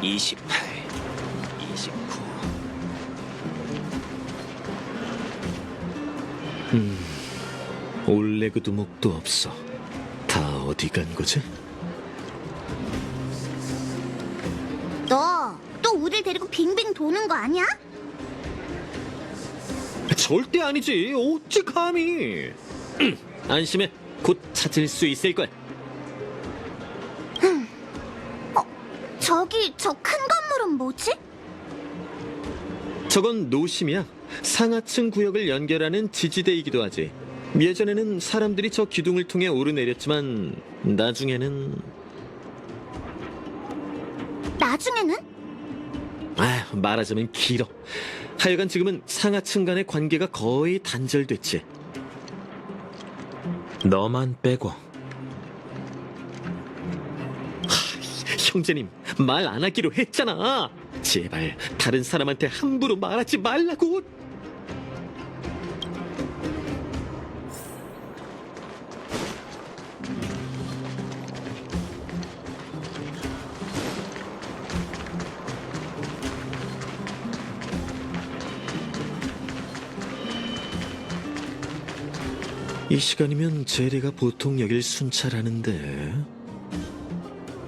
28, 29. 올레그 두목도 없어. 다 어디 간 거지? 너 또 우릴 데리고 빙빙 도는 거 아니야? 절대 아니지. 어찌 감히. 안심해. 곧 찾을 수 있을걸. 저기 저 큰 건물은 뭐지? 저건 노심이야. 상하층 구역을 연결하는 지지대이기도 하지. 예전에는 사람들이 저 기둥을 통해 오르내렸지만 나중에는 나중에는? 말하자면 길어. 하여간 지금은 상하층 간의 관계가 거의 단절됐지. 너만 빼고. 형제님, 말 안 하기로 했잖아. 제발 다른 사람한테 함부로 말하지 말라고. 이 시간이면 제리가 보통 여길 순찰하는데.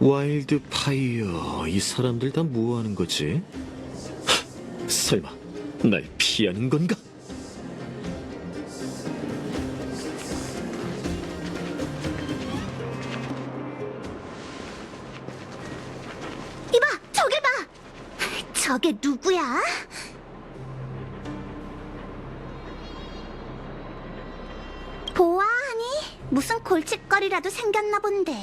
와일드 파이어, 이 사람들 다 뭐하는 거지? 설마 날 피하는 건가? 이봐, 저길 봐. 저게 누구야? 보아하니? 무슨 골칫거리라도 생겼나 본데.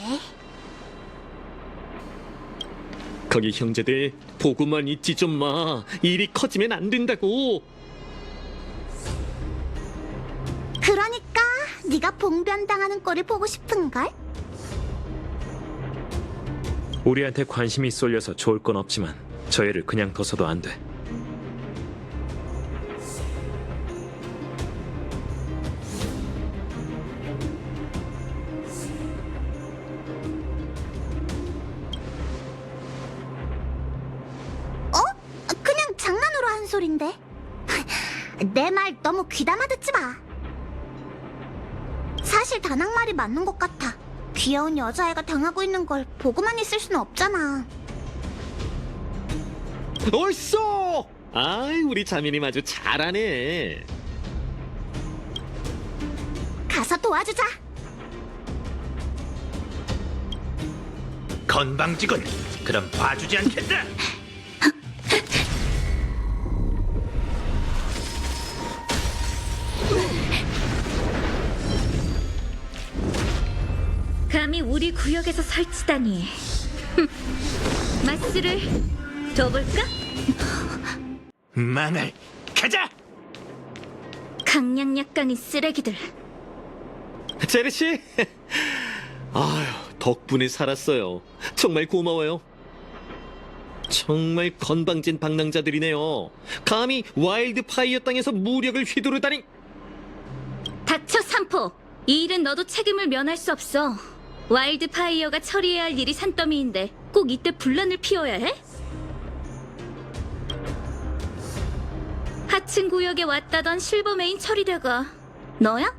거기 형제들 보고만 있지 좀 마. 일이 커지면 안 된다고. 그러니까 네가 봉변당하는 꼴을 보고 싶은걸? 우리한테 관심이 쏠려서 좋을 건 없지만 저 애를 그냥 둬서도 안 돼. 그냥 장난으로 한 소린데. 내 말 너무 귀담아 듣지 마. 사실 다낭 말이 맞는 것 같아. 귀여운 여자애가 당하고 있는 걸 보고만 있을 수는 없잖아. 옳소! 아이, 우리 자매님 아주 잘하네. 가서 도와주자. 건방지군. 그럼 봐주지 않겠다. 감히 우리 구역에서 설치다니. 마스를 둬볼까? 망할. 가자. 강량약강인 쓰레기들. 제리씨, 아휴, 덕분에 살았어요. 정말 고마워요. 정말 건방진 방랑자들이네요. 감히 와일드 파이어 땅에서 무력을 휘두르다니. 닥쳐 삼포. 이 일은 너도 책임을 면할 수 없어. 와일드 파이어가 처리해야 할 일이 산더미인데 꼭 이때 분란을 피워야 해? 하층 구역에 왔다던 실버메인 처리대가 너야?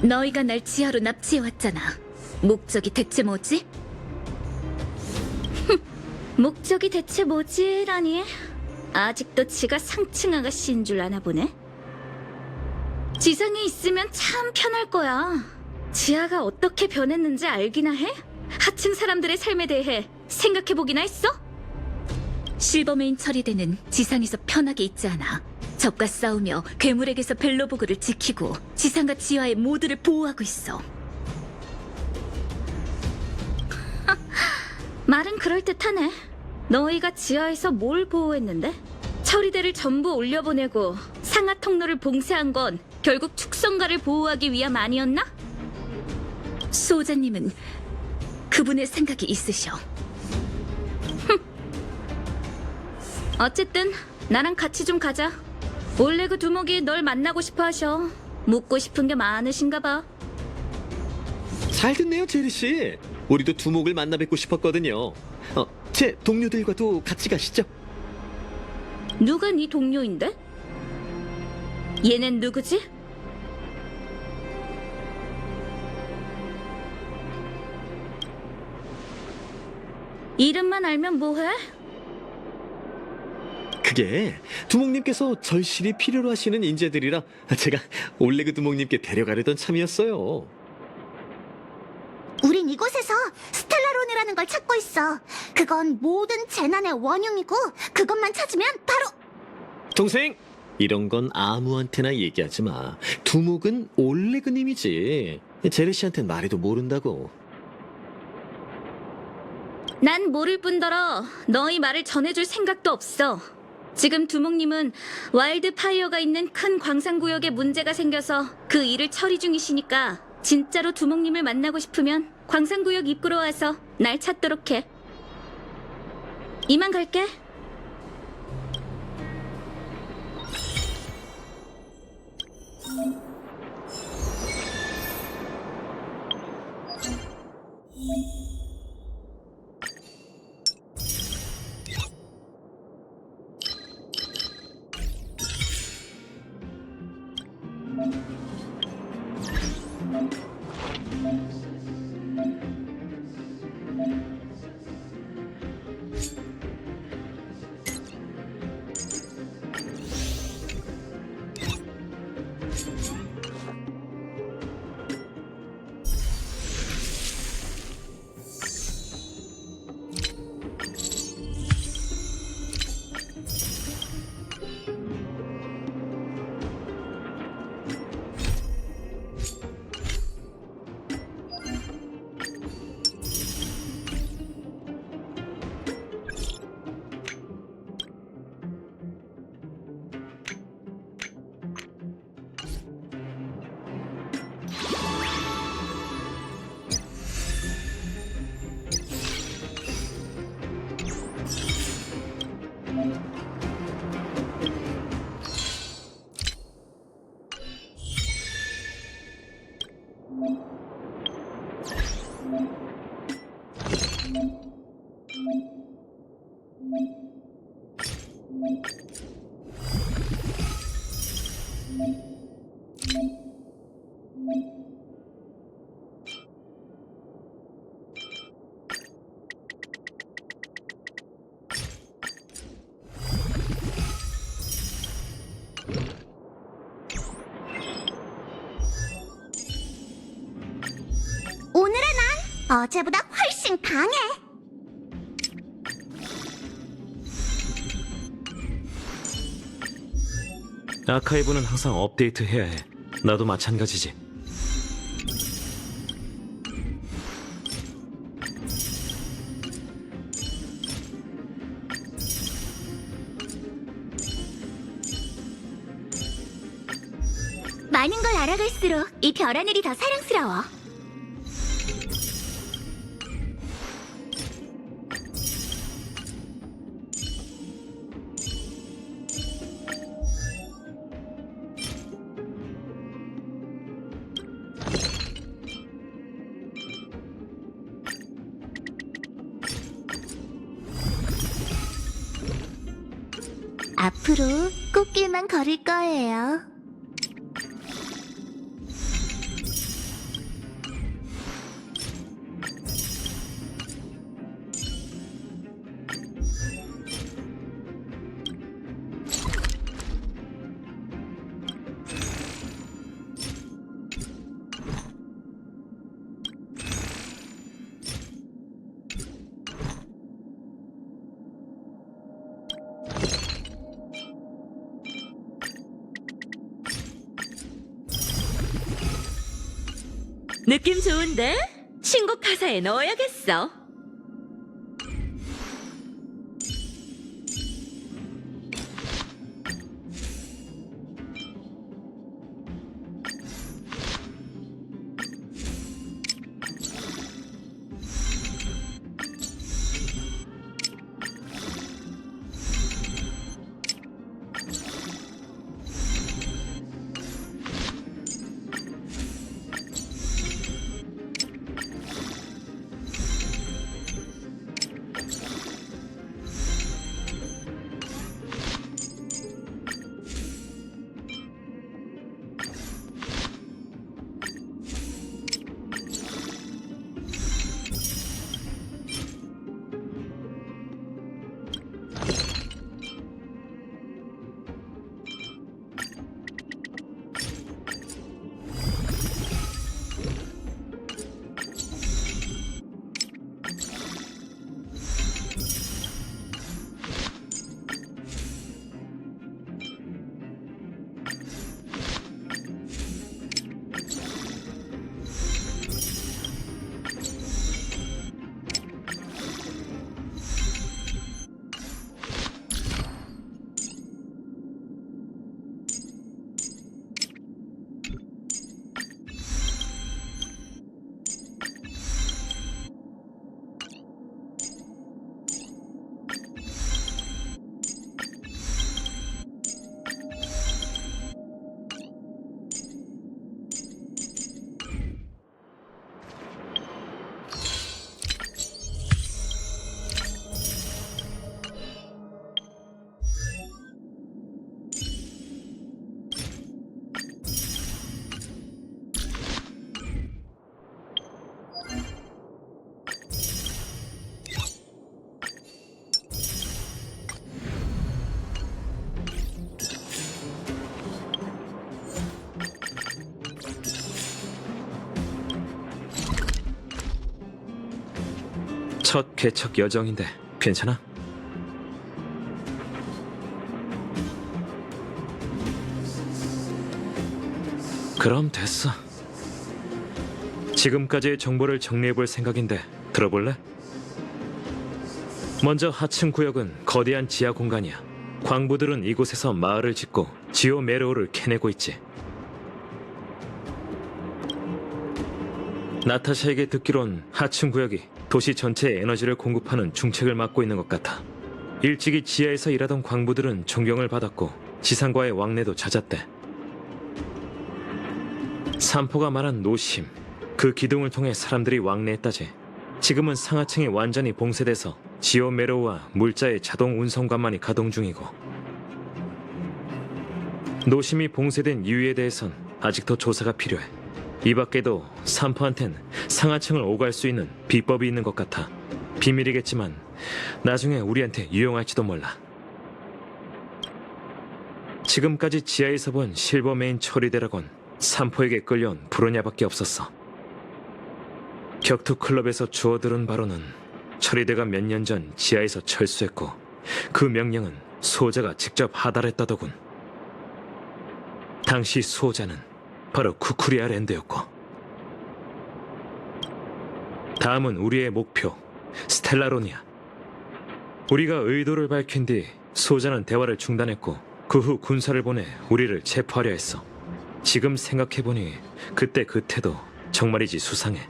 너희가 날 지하로 납치해왔잖아. 목적이 대체 뭐지? 목적이 대체 뭐지라니? 아직도 지가 상층 아가씨인 줄 아나 보네. 지상에 있으면 참 편할 거야. 지하가 어떻게 변했는지 알기나 해? 하층 사람들의 삶에 대해 생각해보기나 했어? 실버메인 처리대는 지상에서 편하게 있지 않아. 적과 싸우며 괴물에게서 벨로보그를 지키고 지상과 지하의 모두를 보호하고 있어. 말은 그럴듯하네. 너희가 지하에서 뭘 보호했는데? 처리대를 전부 올려보내고 상하 통로를 봉쇄한 건 결국 축성가를 보호하기 위함 아니었나? 수호자님은 그분의 생각이 있으셔. 어쨌든 나랑 같이 좀 가자. 올레그 두목이 널 만나고 싶어 하셔. 묻고 싶은 게 많으신가 봐. 잘 듣네요, 제리씨. 우리도 두목을 만나 뵙고 싶었거든요. 제 동료들과도 같이 가시죠. 누가 네 동료인데? 얘넨 누구지? 이름만 알면 뭐해? 그게 두목님께서 절실히 필요로 하시는 인재들이라 제가 올레그 두목님께 데려가려던 참이었어요. 우린 이곳에서 스텔라론이라는 걸 찾고 있어. 그건 모든 재난의 원흉이고 그것만 찾으면 바로 동생! 이런 건 아무한테나 얘기하지 마. 두목은 올레그님이지. 제르시한텐 말해도 모른다고. 난 모를 뿐더러 너희 말을 전해줄 생각도 없어. 지금 두목님은 와일드 파이어가 있는 큰 광산구역에 문제가 생겨서 그 일을 처리 중이시니까 진짜로 두목님을 만나고 싶으면 광산구역 입구로 와서 날 찾도록 해. 이만 갈게. 오늘의 난 어제보다 훨씬 강해. 아카이브는 항상 업데이트해야 해. 나도 마찬가지지. 많은 걸 알아갈수록 이 별 하늘이 더 사랑스러워. 앞으로 꽃길만 걸을 거예요. 느낌 좋은데? 신곡 가사에 넣어야겠어. 첫 개척 여정인데 괜찮아? 그럼 됐어. 지금까지의 정보를 정리해볼 생각인데 들어볼래? 먼저 하층 구역은 거대한 지하 공간이야. 광부들은 이곳에서 마을을 짓고 지오 메로우를 캐내고 있지. 나타샤에게 듣기론 하층 구역이 도시 전체에 에너지를 공급하는 중책을 맡고 있는 것 같아. 일찍이 지하에서 일하던 광부들은 존경을 받았고 지상과의 왕래도 잦았대. 산포가 말한 노심, 그 기둥을 통해 사람들이 왕래했다지. 지금은 상하층이 완전히 봉쇄돼서 지오 메로우와 물자의 자동 운송관만이 가동 중이고, 노심이 봉쇄된 이유에 대해선 아직도 조사가 필요해. 이 밖에도 산포한텐 상하층을 오갈 수 있는 비법이 있는 것 같아. 비밀이겠지만 나중에 우리한테 유용할지도 몰라. 지금까지 지하에서 본 실버메인 처리대라곤 산포에게 끌려온 브로냐밖에 없었어. 격투클럽에서 주워들은 바로는 처리대가 몇 년 전 지하에서 철수했고 그 명령은 수호자가 직접 하달했다더군. 당시 수호자는 바로 쿠쿠리아 랜드였고, 다음은 우리의 목표 스텔라론이야. 우리가 의도를 밝힌 뒤 수호자는 대화를 중단했고 그 후 군사를 보내 우리를 체포하려 했어. 지금 생각해보니 그때 그 태도 정말이지 수상해.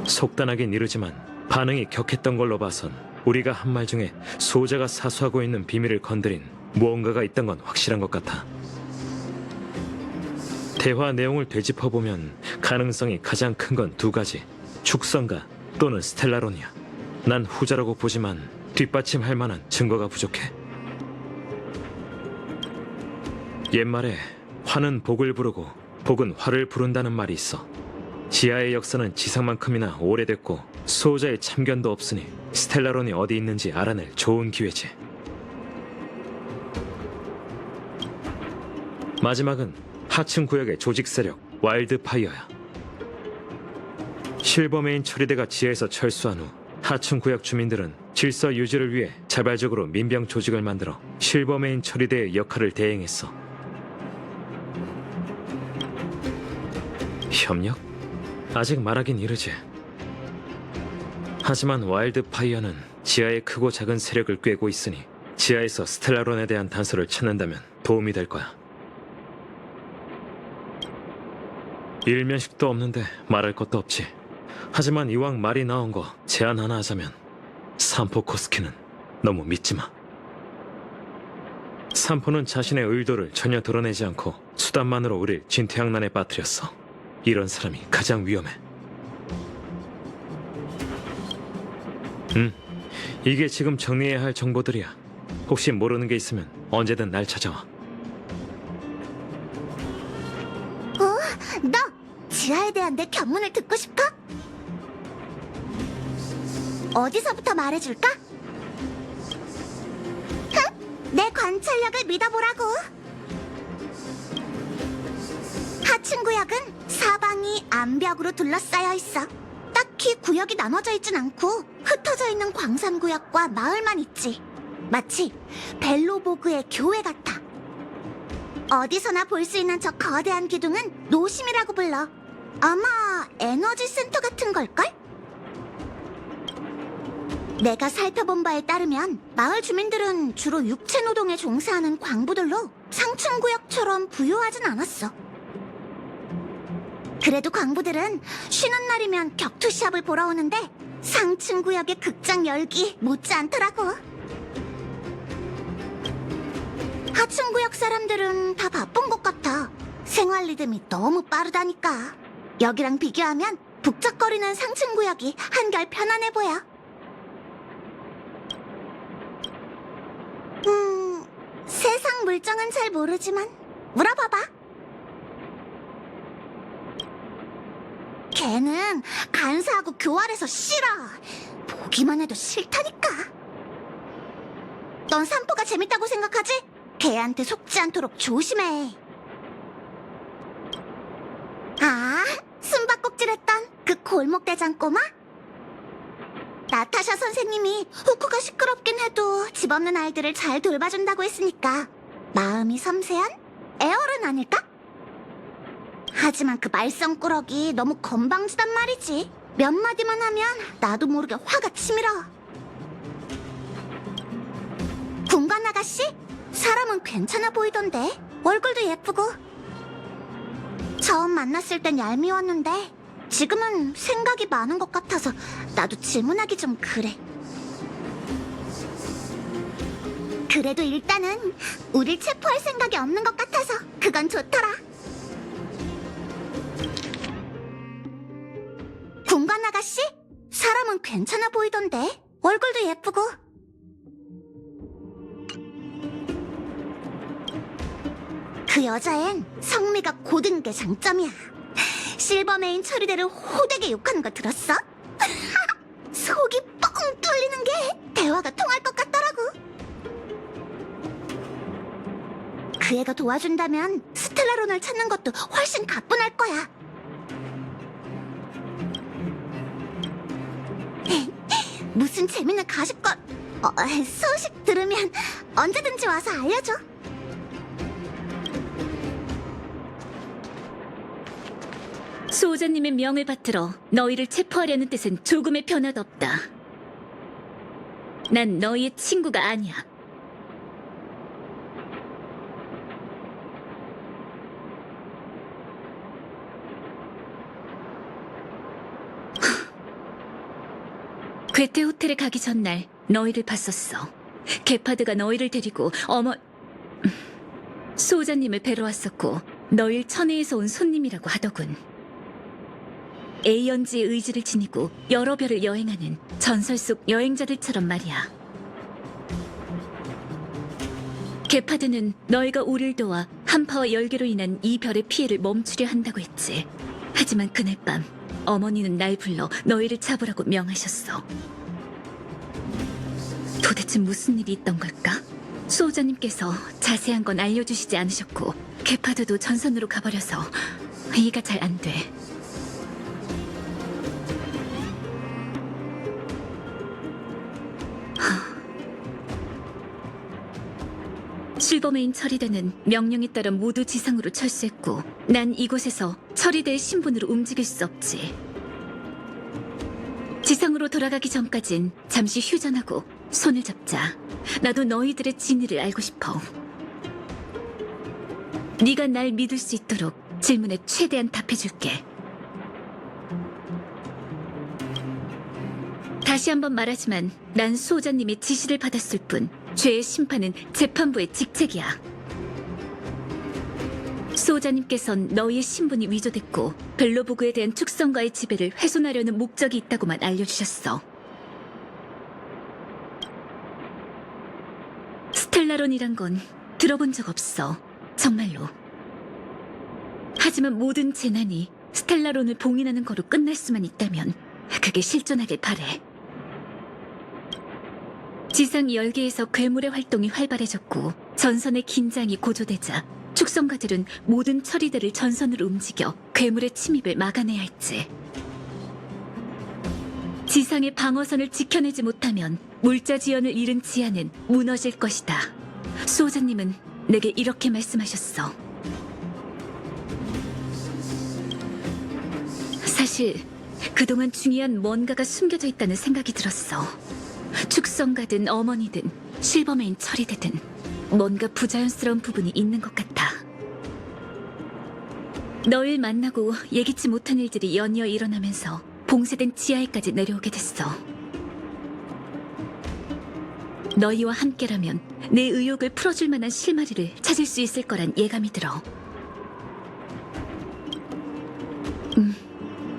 속단하긴 이르지만 반응이 격했던 걸로 봐선 우리가 한 말 중에 수호자가 사수하고 있는 비밀을 건드린 무언가가 있던 건 확실한 것 같아. 대화 내용을 되짚어보면 가능성이 가장 큰 건 두 가지: 축성가 또는 스텔라론이야. 난 후자라고 보지만 뒷받침할 만한 증거가 부족해. 옛말에 화는 복을 부르고 복은 화를 부른다는 말이 있어. 지하의 역사는 지상만큼이나 오래됐고 수호자의 참견도 없으니 스텔라론이 어디 있는지 알아낼 좋은 기회지. 마지막은 하층 구역의 조직 세력 와일드파이어야. 실버메인 처리대가 지하에서 철수한 후 하층 구역 주민들은 질서 유지를 위해 자발적으로 민병 조직을 만들어 실버메인 처리대의 역할을 대행했어. 협력? 아직 말하긴 이르지. 하지만 와일드파이어는 지하의 크고 작은 세력을 꿰고 있으니 지하에서 스텔라론에 대한 단서를 찾는다면 도움이 될 거야. 일면식도 없는데 말할 것도 없지. 하지만 이왕 말이 나온 거 제안 하나 하자면 산포코스키는 너무 믿지 마. 산포는 자신의 의도를 전혀 드러내지 않고 수단만으로 우릴 진퇴양난에 빠뜨렸어. 이런 사람이 가장 위험해. 이게 지금 정리해야 할 정보들이야. 혹시 모르는 게 있으면 언제든 날 찾아와. 너 지하에 대한 내 견문을 듣고 싶어? 어디서부터 말해줄까? 내 관찰력을 믿어보라고. 하층 구역은 사방이 암벽으로 둘러싸여 있어. 딱히 구역이 나눠져 있진 않고 흩어져 있는 광산 구역과 마을만 있지. 마치 벨로보그의 교회 같아. 어디서나 볼 수 있는 저 거대한 기둥은 노심이라고 불러. 아마 에너지 센터 같은 걸걸? 내가 살펴본 바에 따르면 마을 주민들은 주로 육체 노동에 종사하는 광부들로 상층 구역처럼 부유하진 않았어. 그래도 광부들은 쉬는 날이면 격투 시합을 보러 오는데 상층 구역의 극장 열기 못지 않더라고. 하층 구역 사람들은 다 바쁜 것 같아. 생활 리듬이 너무 빠르다니까. 여기랑 비교하면 북적거리는 상층 구역이 한결 편안해 보여. 세상 물정은 잘 모르지만 물어봐봐. 걔는 간사하고 교활해서 싫어. 보기만 해도 싫다니까. 넌 산포가 재밌다고 생각하지? 걔한테 속지 않도록 조심해. 아, 숨바꼭질했던 그 골목대장 꼬마? 나타샤 선생님이 후쿠가 시끄럽긴 해도 집 없는 아이들을 잘 돌봐준다고 했으니까 마음이 섬세한 애어른 아닐까? 하지만 그 말썽꾸러기 너무 건방지단 말이지. 몇 마디만 하면 나도 모르게 화가 치밀어. 군관 아가씨? 사람은 괜찮아 보이던데. 얼굴도 예쁘고. 처음 만났을 땐 얄미웠는데 지금은 생각이 많은 것 같아서 나도 질문하기 좀 그래. 그래도 일단은 우릴 체포할 생각이 없는 것 같아서 그건 좋더라. 군관 아가씨? 사람은 괜찮아 보이던데. 얼굴도 예쁘고. 그 여자엔 성미가 고든 게 장점이야. 실버메인 처리대를 호되게 욕하는 거 들었어? 속이 뻥 뚫리는 게 대화가 통할 것 같더라고. 그 애가 도와준다면 스텔라론을 찾는 것도 훨씬 가뿐할 거야. 무슨 재밌는 가십것 소식 들으면 언제든지 와서 알려줘. 수호자님의 명을 받들어 너희를 체포하려는 뜻은 조금의 변화도 없다. 난 너희의 친구가 아니야. 괴테 호텔에 가기 전날 너희를 봤었어. 게파드가 너희를 데리고 수호자님을 뵈러 왔었고 너희를 천혜에서 온 손님이라고 하더군. 에이언즈의 의지를 지니고 여러 별을 여행하는 전설 속 여행자들처럼 말이야. 게파드는 너희가 우릴 도와 한파와 열기로 인한 이 별의 피해를 멈추려 한다고 했지. 하지만 그날 밤 어머니는 날 불러 너희를 잡으라고 명하셨어. 도대체 무슨 일이 있던 걸까? 수호자님께서 자세한 건 알려주시지 않으셨고 게파드도 전선으로 가버려서 이해가 잘 안 돼. 실버메인 처리대는 명령에 따라 모두 지상으로 철수했고 난 이곳에서 처리대의 신분으로 움직일 수 없지. 지상으로 돌아가기 전까진 잠시 휴전하고 손을 잡자. 나도 너희들의 진위를 알고 싶어. 네가 날 믿을 수 있도록 질문에 최대한 답해줄게. 다시 한번 말하지만 난 수호자님의 지시를 받았을 뿐 죄의 심판은 재판부의 직책이야. 수호자님께선 너희의 신분이 위조됐고 벨로보그에 대한 축성과의 지배를 훼손하려는 목적이 있다고만 알려주셨어. 스텔라론이란 건 들어본 적 없어. 정말로. 하지만 모든 재난이 스텔라론을 봉인하는 거로 끝날 수만 있다면 그게 실존하길 바래. 지상 열계에서 괴물의 활동이 활발해졌고 전선의 긴장이 고조되자 축성가들은 모든 처리들을 전선으로 움직여 괴물의 침입을 막아내야 했지. 지상의 방어선을 지켜내지 못하면 물자 지연을 잃은 지하는 무너질 것이다. 수호자님은 내게 이렇게 말씀하셨어. 사실 그동안 중요한 뭔가가 숨겨져 있다는 생각이 들었어. 축성가든 어머니든 실버메인 처리되든 뭔가 부자연스러운 부분이 있는 것 같아. 너를 만나고 예기치 못한 일들이 연이어 일어나면서 봉쇄된 지하에까지 내려오게 됐어. 너희와 함께라면 내 의욕을 풀어줄 만한 실마리를 찾을 수 있을 거란 예감이 들어.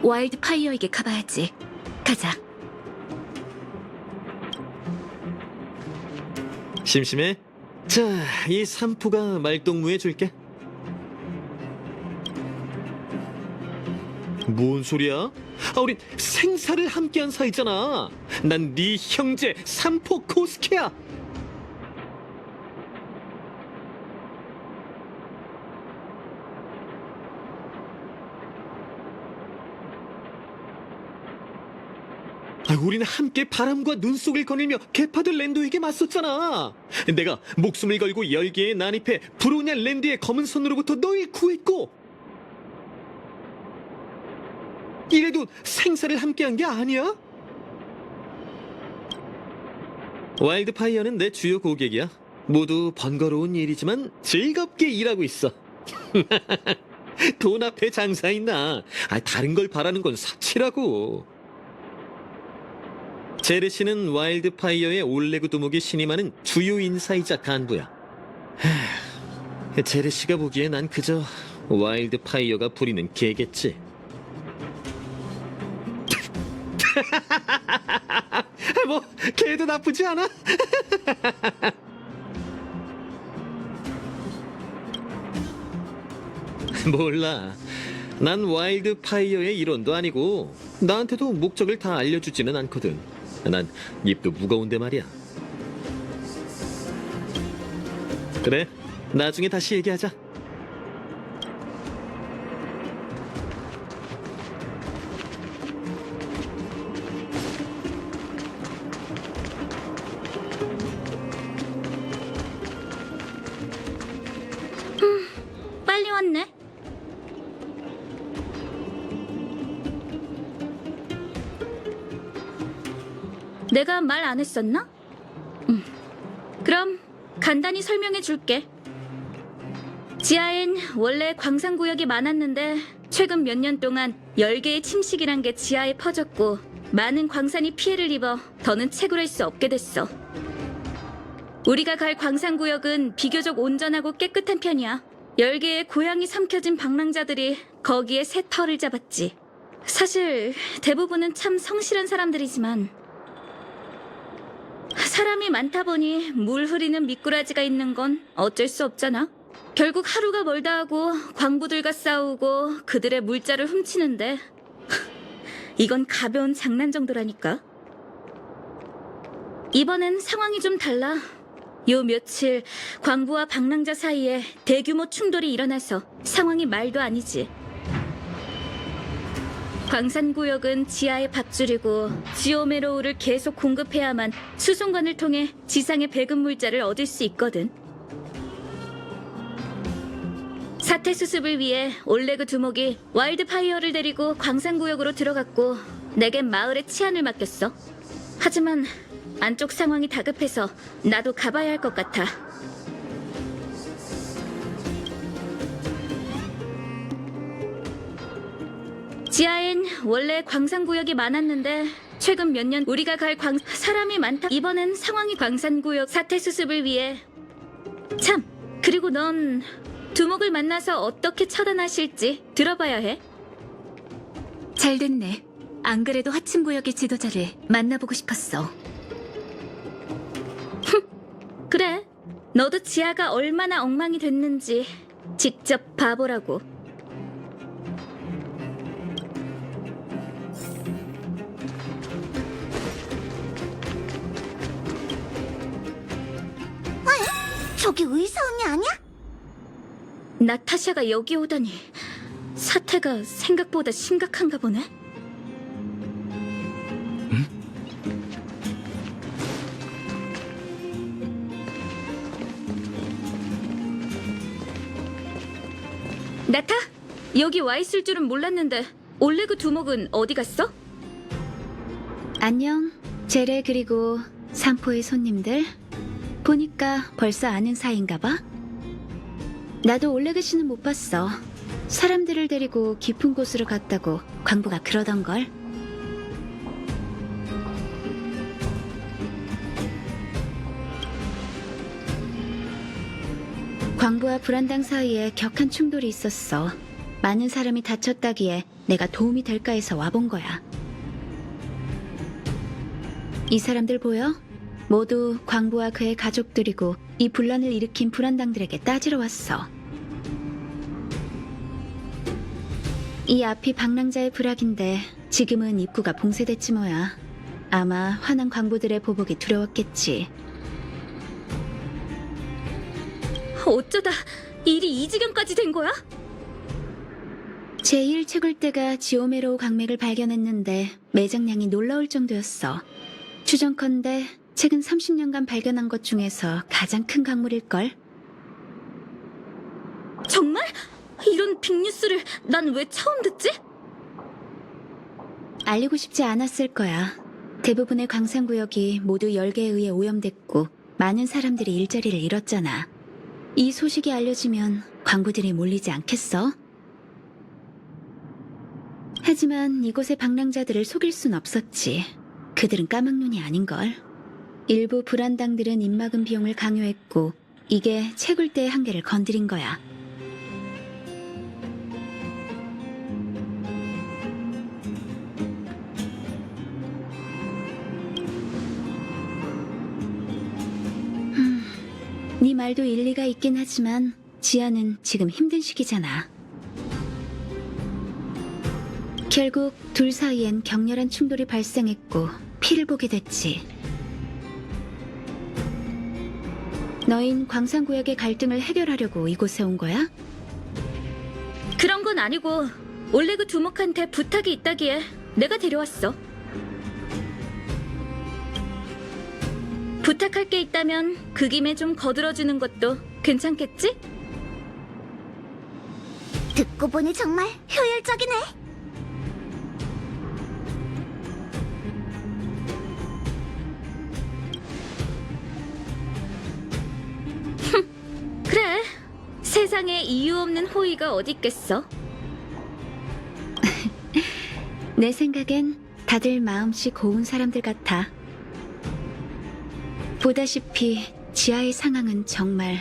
와일드 파이어에게 가봐야지. 가자. 심심해? 자, 이 산포가 말동무해 줄게. 뭔 소리야? 우린 생사를 함께한 사이잖아. 난 네 형제 산포 코스케야. 우리는 함께 바람과 눈 속을 거닐며 게파드 랜도에게 맞섰잖아. 내가 목숨을 걸고 열기에 난입해 브로냐 랜드의 검은 손으로부터 널 구했고, 이래도 생사를 함께한 게 아니야? 와일드파이어는 내 주요 고객이야. 모두 번거로운 일이지만 즐겁게 일하고 있어. 돈 앞에 장사 있나? 다른 걸 바라는 건 사치라고. 제르시는 와일드파이어의 올레그 두목이 신임하는 주요 인사이자 간부야. 제르시가 보기에 난 그저 와일드파이어가 부리는 개겠지. 뭐 개도 나쁘지 않아? 몰라. 난 와일드파이어의 일원도 아니고 나한테도 목적을 다 알려주지는 않거든. 난 입도 무거운데 말이야. 그래, 나중에 다시 얘기하자. 빨리 왔네. 내가 말 안 했었나? 그럼 간단히 설명해 줄게. 지하엔 원래 광산구역이 많았는데 최근 몇 년 동안 열개의 침식이란 게 지하에 퍼졌고 많은 광산이 피해를 입어 더는 채굴할 수 없게 됐어. 우리가 갈 광산구역은 비교적 온전하고 깨끗한 편이야. 10개의 고양이 삼켜진 방랑자들이 거기에 새 털을 잡았지. 사실 대부분은 참 성실한 사람들이지만 사람이 많다 보니 물 흐리는 미꾸라지가 있는 건 어쩔 수 없잖아. 결국 하루가 멀다 하고 광부들과 싸우고 그들의 물자를 훔치는데 이건 가벼운 장난 정도라니까. 이번엔 상황이 좀 달라. 요 며칠 광부와 방랑자 사이에 대규모 충돌이 일어나서 상황이 말도 아니지. 광산구역은 지하의 밧줄이고 지오메로우를 계속 공급해야만 수송관을 통해 지상의 배급 물자를 얻을 수 있거든. 사태 수습을 위해 올레그 두목이 와일드파이어를 데리고 광산구역으로 들어갔고 내겐 마을의 치안을 맡겼어. 하지만 안쪽 상황이 다급해서 나도 가봐야 할 것 같아. 지하엔 원래 광산구역이 많았는데 최근 몇 년 우리가 갈 사람이 많다. 이번엔 상황이 광산구역 사태 수습을 위해. 참, 그리고 넌 두목을 만나서 어떻게 처단하실지 들어봐야 해. 잘 됐네. 안 그래도 하층구역의 지도자를 만나보고 싶었어. 그래, 너도 지하가 얼마나 엉망이 됐는지 직접 봐보라고. 저기 의사 언니 아니야? 나타샤가 여기 오다니 사태가 생각보다 심각한가 보네. 나타, 여기 와 있을 줄은 몰랐는데 올레그 두목은 어디 갔어? 안녕, 제레 그리고 산포의 손님들. 보니까 벌써 아는 사이인가 봐. 나도 올레그 씨는 못 봤어. 사람들을 데리고 깊은 곳으로 갔다고 광부가 그러던걸. 광부와 불안당 사이에 격한 충돌이 있었어. 많은 사람이 다쳤다기에 내가 도움이 될까 해서 와본 거야. 이 사람들 보여? 모두 광부와 그의 가족들이고 이 분란을 일으킨 불안당들에게 따지러 왔어. 이 앞이 방랑자의 부락인데 지금은 입구가 봉쇄됐지 뭐야. 아마 화난 광부들의 보복이 두려웠겠지. 어쩌다 일이 이 지경까지 된 거야? 제1채굴대가 지오메로우 강맥을 발견했는데 매장량이 놀라울 정도였어. 추정컨대 최근 30년간 발견한 것 중에서 가장 큰 강물일걸? 정말? 이런 빅뉴스를 난 왜 처음 듣지? 알리고 싶지 않았을 거야. 대부분의 광산구역이 모두 열계에 의해 오염됐고 많은 사람들이 일자리를 잃었잖아. 이 소식이 알려지면 광부들이 몰리지 않겠어? 하지만 이곳의 방랑자들을 속일 순 없었지. 그들은 까막눈이 아닌걸. 일부 불안당들은 입막음 비용을 강요했고 이게 채굴대의 한계를 건드린 거야. 네 말도 일리가 있긴 하지만 지아는 지금 힘든 시기잖아. 결국 둘 사이엔 격렬한 충돌이 발생했고 피를 보게 됐지. 너흰 광산구역의 갈등을 해결하려고 이곳에 온 거야? 그런 건 아니고 올레그 두목한테 부탁이 있다기에 내가 데려왔어. 부탁할 게 있다면 그 김에 좀 거들어주는 것도 괜찮겠지? 듣고 보니 정말 효율적이네. 그래, 세상에 이유 없는 호의가 어디 있겠어? 내 생각엔 다들 마음씨 고운 사람들 같아. 보다시피 지하의 상황은 정말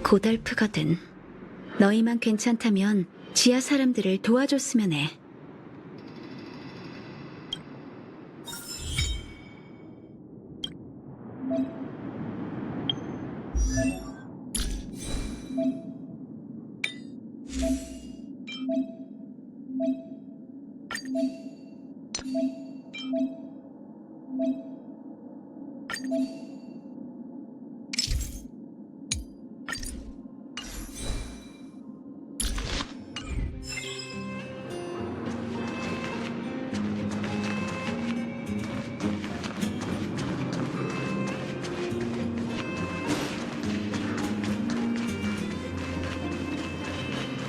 고달프거든. 너희만 괜찮다면 지하 사람들을 도와줬으면 해.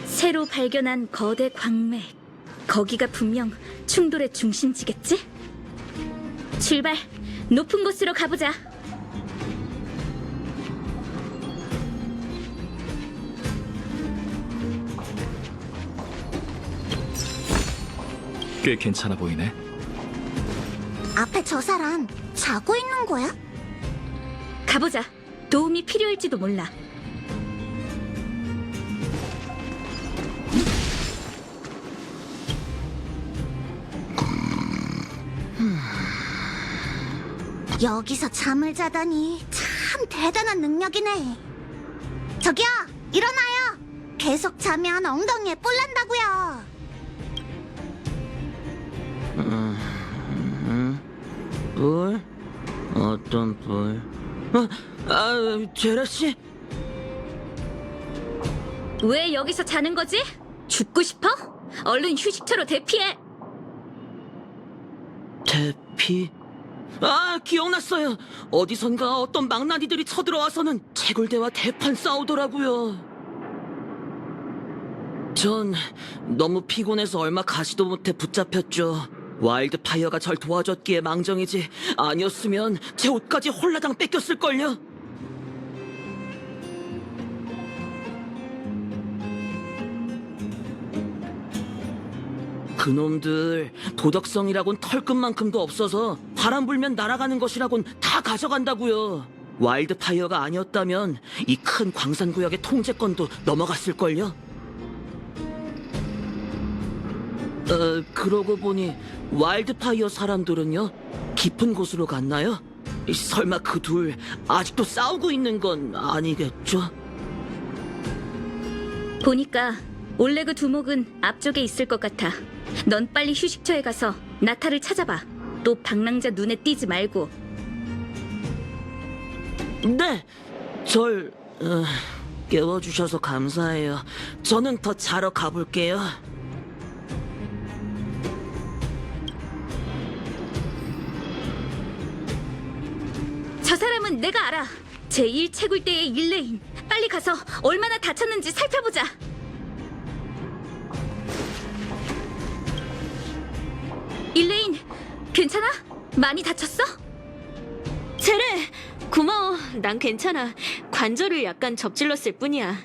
새로 발견한 거대 광맥. 거기가 분명 충돌의 중심지겠지? 출발! 높은 곳으로 가보자. 꽤 괜찮아 보이네. 앞에 저 사람 자고 있는 거야? 가보자. 도움이 필요할지도 몰라. 여기서 잠을 자다니 참 대단한 능력이네. 저기요, 일어나요. 계속 자면 엉덩이에 뿔 난다고요. 뿔? 어떤 뿔? 제라씨? 왜 여기서 자는 거지? 죽고 싶어? 얼른 휴식처로 대피해. 대피? 기억났어요. 어디선가 어떤 망나니들이 쳐들어와서는 채굴대와 대판 싸우더라고요. 전 너무 피곤해서 얼마 가지도 못해 붙잡혔죠. 와일드파이어가 절 도와줬기에 망정이지, 아니었으면 제 옷까지 홀라당 뺏겼을걸요. 그놈들 도덕성이라곤 털끝만큼도 없어서 바람 불면 날아가는 것이라곤 다 가져간다고요. 와일드파이어가 아니었다면 이 큰 광산구역의 통제권도 넘어갔을걸요. 그러고 보니 와일드파이어 사람들은요? 깊은 곳으로 갔나요? 설마 그 둘 아직도 싸우고 있는 건 아니겠죠? 보니까 올레그 두목은 앞쪽에 있을 것 같아. 넌 빨리 휴식처에 가서 나타를 찾아봐. 또 방랑자 눈에 띄지 말고. 네, 절 깨워주셔서 감사해요. 저는 더 자러 가볼게요. 다음은 내가 알아. 제1 채굴대의 일레인. 빨리 가서 얼마나 다쳤는지 살펴보자. 일레인, 괜찮아? 많이 다쳤어? 제레, 고마워. 난 괜찮아. 관절을 약간 접질렀을 뿐이야.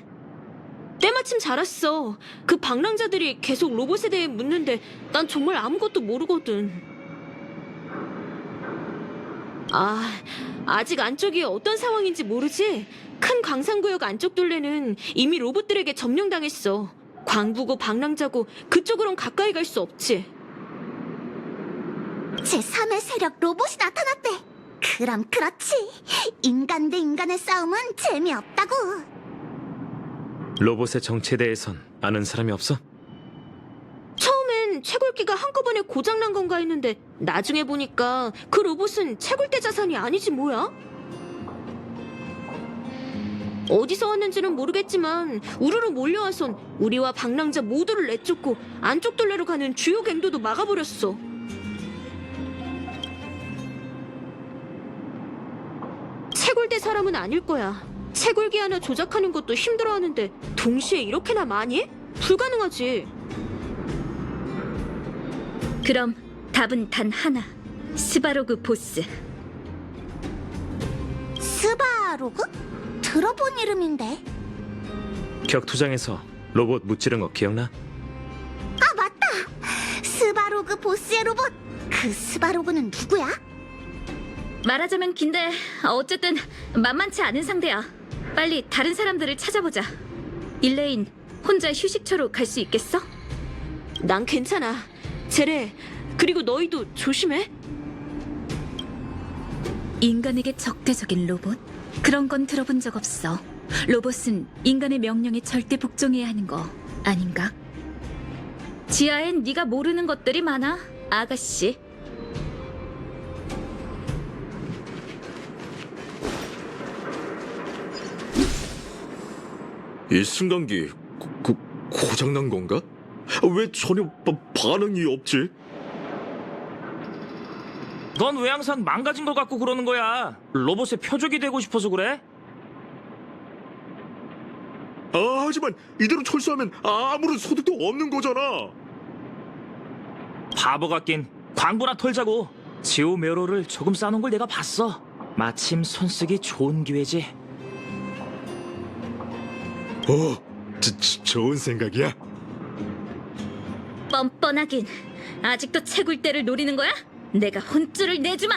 때마침 잘 왔어. 그 방랑자들이 계속 로봇에 대해 묻는데 난 정말 아무것도 모르거든. 아직 안쪽이 어떤 상황인지 모르지? 큰 광산구역 안쪽 둘레는 이미 로봇들에게 점령당했어. 광부고 방랑자고 그쪽으론 가까이 갈 수 없지. 제3의 세력 로봇이 나타났대. 그럼 그렇지. 인간 대 인간의 싸움은 재미없다고. 로봇의 정체에 대해선 아는 사람이 없어? 처음엔 채굴기가 한꺼번에 고장난 건가 했는데 나중에 보니까 그 로봇은 채굴대 자산이 아니지 뭐야? 어디서 왔는지는 모르겠지만 우르르 몰려와선 우리와 방랑자 모두를 내쫓고 안쪽 둘레로 가는 주요 갱도도 막아버렸어. 채굴대 사람은 아닐 거야. 채굴기 하나 조작하는 것도 힘들어하는데 동시에 이렇게나 많이? 불가능하지. 그럼 답은 단 하나. 스바로그 보스. 스바로그? 들어본 이름인데. 격투장에서 로봇 무찌른 거 기억나? 아, 맞다. 스바로그 보스의 로봇. 그 스바로그는 누구야? 말하자면 긴데 어쨌든 만만치 않은 상대야. 빨리 다른 사람들을 찾아보자. 일레인, 혼자 휴식처로 갈 수 있겠어? 난 괜찮아. 제레, 그리고 너희도 조심해. 인간에게 적대적인 로봇? 그런 건 들어본 적 없어. 로봇은 인간의 명령에 절대 복종해야 하는 거 아닌가? 지하엔 네가 모르는 것들이 많아, 아가씨. 이 승강기 고장난 건가? 왜 전혀 반응이 없지? 넌 왜 항상 망가진 걸 갖고 그러는 거야? 로봇의 표적이 되고 싶어서 그래? 하지만 이대로 철수하면 아무런 소득도 없는 거잖아. 바보 같긴. 광부나 털자고. 지오 메로를 조금 싸놓은 걸 내가 봤어. 마침 손쓰기 좋은 기회지. 좋은 생각이야. 뻔뻔하긴. 아직도 채굴대를 노리는 거야? 내가 혼쭐을 내주마.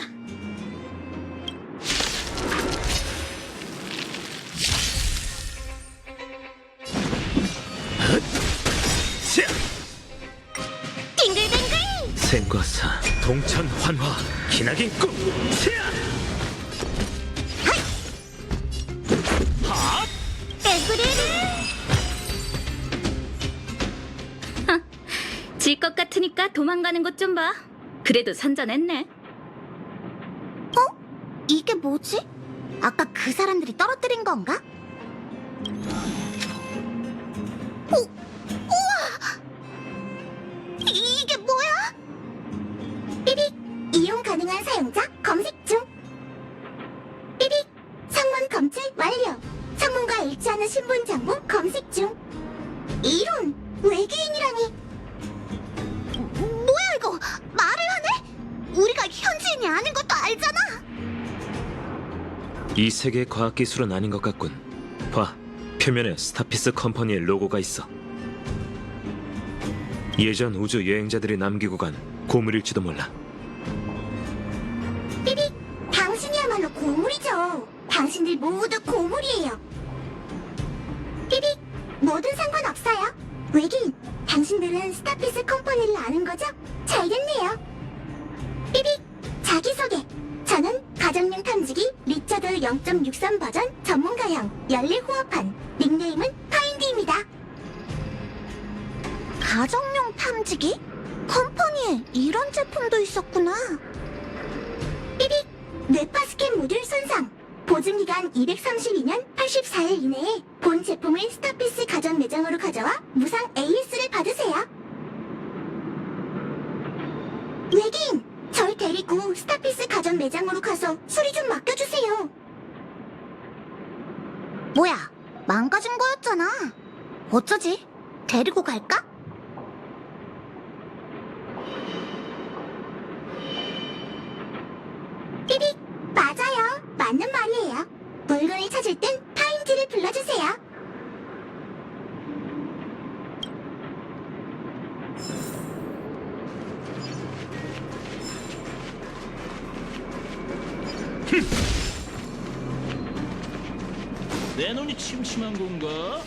빙글빙글. 생과사 동천 환화 기나긴 꿈. 질 것 같으니까 도망가는 것 좀 봐. 그래도 선전했네. 이게 뭐지? 아까 그 사람들이 떨어뜨린 건가? 우와! 이게 뭐야? 삐빅! 이용 가능한 사용자 검색 중. 삐빅! 성문 검출 완료. 성문과 일치하는 신분 정보 검색 중. 이론! 외계인이라니. 뭐야 이거? 말을 하네? 우리가 현지인이 아닌 것도 알잖아. 이 세계의 과학기술은 아닌 것 같군. 봐, 표면에 스타피스 컴퍼니의 로고가 있어. 예전 우주 여행자들이 남기고 간 고물일지도 몰라. 삐빅, 당신이야말로 고물이죠. 당신들 모두 고물이에요. 삐빅, 뭐든 상관없어요. 외계인, 당신들은 스타피스 컴퍼니를 아는 거죠? 잘 됐네요. 삐빅, 자기소개. 저는 가정용 탐지기 리처드 0.63 버전 전문가형 연례호흡판, 닉네임은 파인디입니다. 가정용 탐지기? 컴퍼니에 이런 제품도 있었구나. 삐빅, 뇌파 스캔 모듈 손상. 보증기간 232년 84일 이내에 본 제품을 스타피스 가전 매장으로 가져와 무상 AS를 받으세요. 외계인, 절 데리고 스타피스 가전 매장으로 가서 수리 좀 맡겨주세요. 어쩌지? 데리고 갈까? 삐빅, 맞아요. 맞는 말이에요. 물건을 찾을 땐 파인지를 불러주세요. 내 눈이 침침한 건가?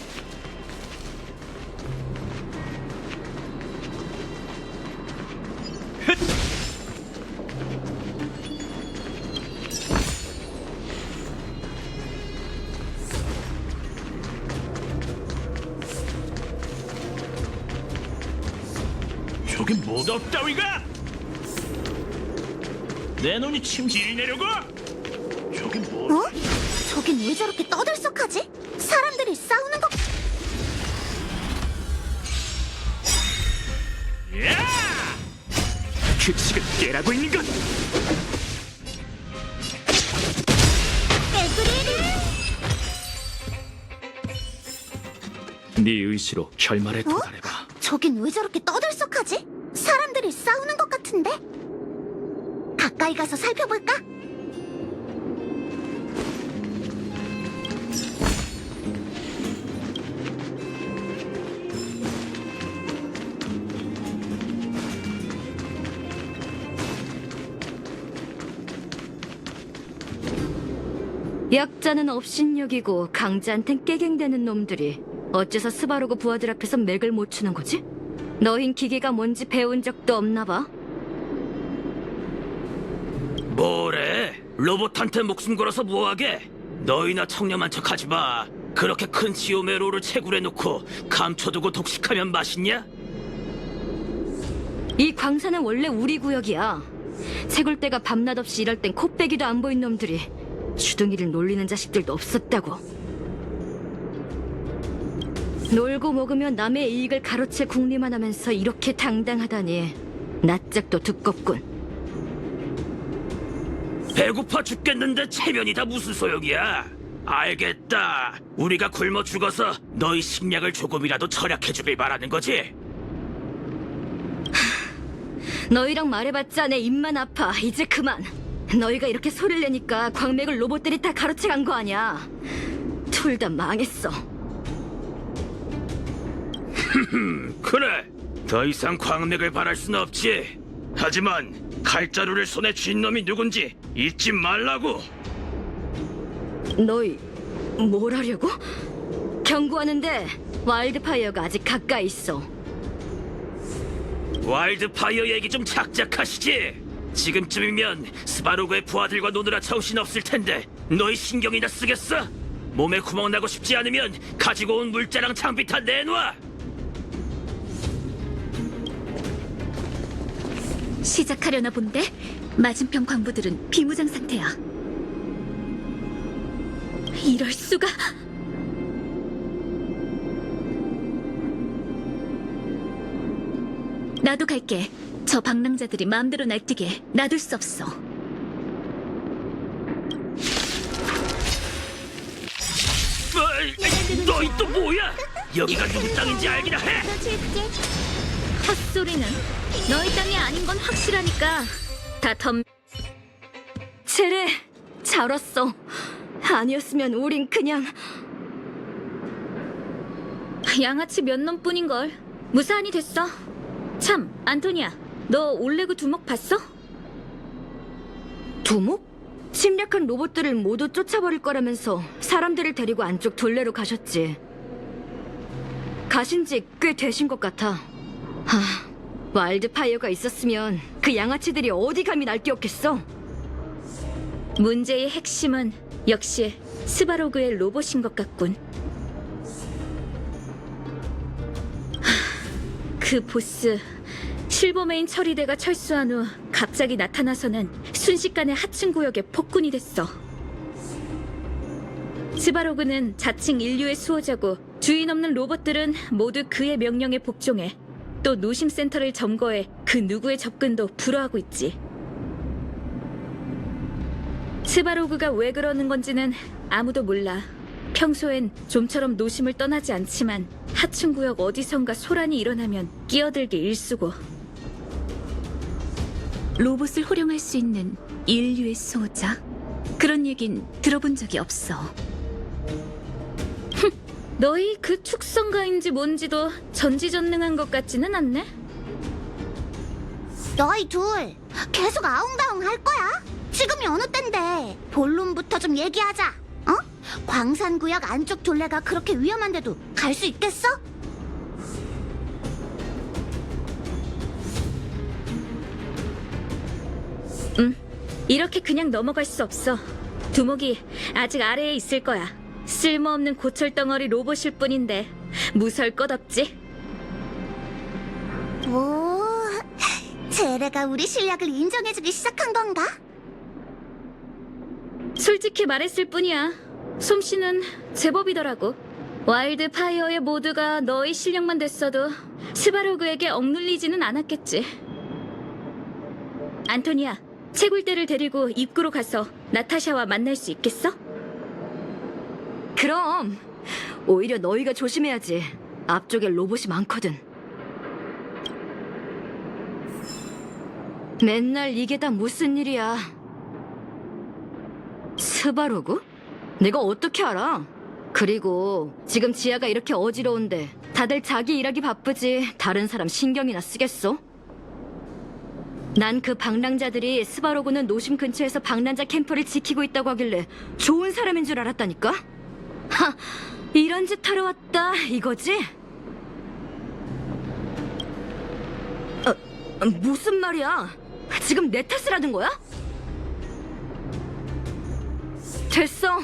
저기 뭐가 없다위가? 내 눈이 침질 내려고? 저기 뭐? 어? 저긴 왜 저렇게 떠들썩하지? 사람들이 싸우는 거... 야! 규칙을 깨라고 있는 것! 네 의지로 결말에 도달해봐. 저긴 왜 저렇게 떠들썩하지? 사람들이 싸우는 것 같은데? 가까이 가서 살펴볼까? 약자는 업신여기고 강자한텐 깨갱대는 놈들이 어째서 스바로그 부하들 앞에서 맥을 못 추는 거지? 너흰 기계가 뭔지 배운 적도 없나 봐. 뭐래? 로봇한테 목숨 걸어서 뭐하게? 너희나 청렴한 척하지 마. 그렇게 큰 지오메로를 채굴해 놓고 감춰두고 독식하면 맛있냐? 이 광산은 원래 우리 구역이야. 채굴대가 밤낮 없이 일할 땐 코빼기도 안 보인 놈들이 주둥이를 놀리는 자식들도 없었다고. 놀고 먹으며 남의 이익을 가로채 궁리만 하면서 이렇게 당당하다니 낯짝도 두껍군. 배고파 죽겠는데 체면이 다 무슨 소용이야? 알겠다. 우리가 굶어 죽어서 너희 식량을 조금이라도 절약해 주길 바라는 거지? 너희랑 말해봤자 내 입만 아파. 이제 그만. 너희가 이렇게 소리를 내니까 광맥을 로봇들이 다 가로채 간 거 아니야. 둘 다 망했어. 그래. 더 이상 광맥을 바랄 순 없지. 하지만 칼자루를 손에 쥔 놈이 누군지 잊지 말라고. 너희 뭘 하려고? 경고하는데 와일드파이어가 아직 가까이 있어. 와일드파이어 얘기 좀 착착하시지. 지금쯤이면 스바로그의 부하들과 노느라 정신없을 텐데 너희 신경이나 쓰겠어? 몸에 구멍 나고 싶지 않으면 가지고 온 물자랑 장비 다 내놔. 시작하려나 본데? 맞은편 광부들은 비무장 상태야. 이럴 수가... 나도 갈게. 저 방랑자들이 마음대로 날뛰게 놔둘 수 없어. 너희 또 뭐야? 여기가 누구 땅인지 알기나 해? 헛소리는 너희 땅이 아닌 건 확실하니까 다 덤... 제레, 잘 왔어. 아니었으면 우린 그냥... 양아치 몇 놈뿐인걸. 무사한이 됐어. 참, 안토니아, 너 올레그 두목 봤어? 두목? 침략한 로봇들을 모두 쫓아버릴 거라면서 사람들을 데리고 안쪽 둘레로 가셨지. 가신 지 꽤 되신 것 같아. 와일드파이어가 있었으면 그 양아치들이 어디 감히 날뛰었겠어? 문제의 핵심은 역시 스바로그의 로봇인 것 같군. 그 보스, 실버메인 처리대가 철수한 후 갑자기 나타나서는 순식간에 하층 구역에 폭군이 됐어. 스바로그는 자칭 인류의 수호자고 주인 없는 로봇들은 모두 그의 명령에 복종해 또 노심센터를 점거해 그 누구의 접근도 불허하고 있지. 스바로그가 왜 그러는 건지는 아무도 몰라. 평소엔 좀처럼 노심을 떠나지 않지만 하층구역 어디선가 소란이 일어나면 끼어들기 일쑤고. 로봇을 활용할 수 있는 인류의 소자? 그런 얘긴 들어본 적이 없어. 너희 그 축성가인지 뭔지도 전지전능한 것 같지는 않네? 너희 둘 계속 아웅다웅 할 거야? 지금이 어느 땐데 본론부터 좀 얘기하자. 어? 광산구역 안쪽 둘레가 그렇게 위험한데도 갈 수 있겠어? 이렇게 그냥 넘어갈 수 없어. 두목이 아직 아래에 있을 거야. 쓸모없는 고철덩어리 로봇일 뿐인데 무서울 것 없지? 오, 제레가 우리 실력을 인정해주기 시작한 건가? 솔직히 말했을 뿐이야. 솜씨는 제법이더라고. 와일드 파이어의 모두가 너의 실력만 됐어도 스바로그에게 억눌리지는 않았겠지. 안토니아, 채굴대를 데리고 입구로 가서 나타샤와 만날 수 있겠어? 그럼 오히려 너희가 조심해야지. 앞쪽에 로봇이 많거든. 맨날 이게 다 무슨 일이야. 스바로그? 내가 어떻게 알아? 그리고 지금 지하가 이렇게 어지러운데 다들 자기 일하기 바쁘지 다른 사람 신경이나 쓰겠어? 난 그 방랑자들이 스바로그는 노심 근처에서 방랑자 캠프를 지키고 있다고 하길래 좋은 사람인 줄 알았다니까? 하, 이런 짓 하러 왔다 이거지? 무슨 말이야? 지금 내 탓을 하는 거야? 됐어.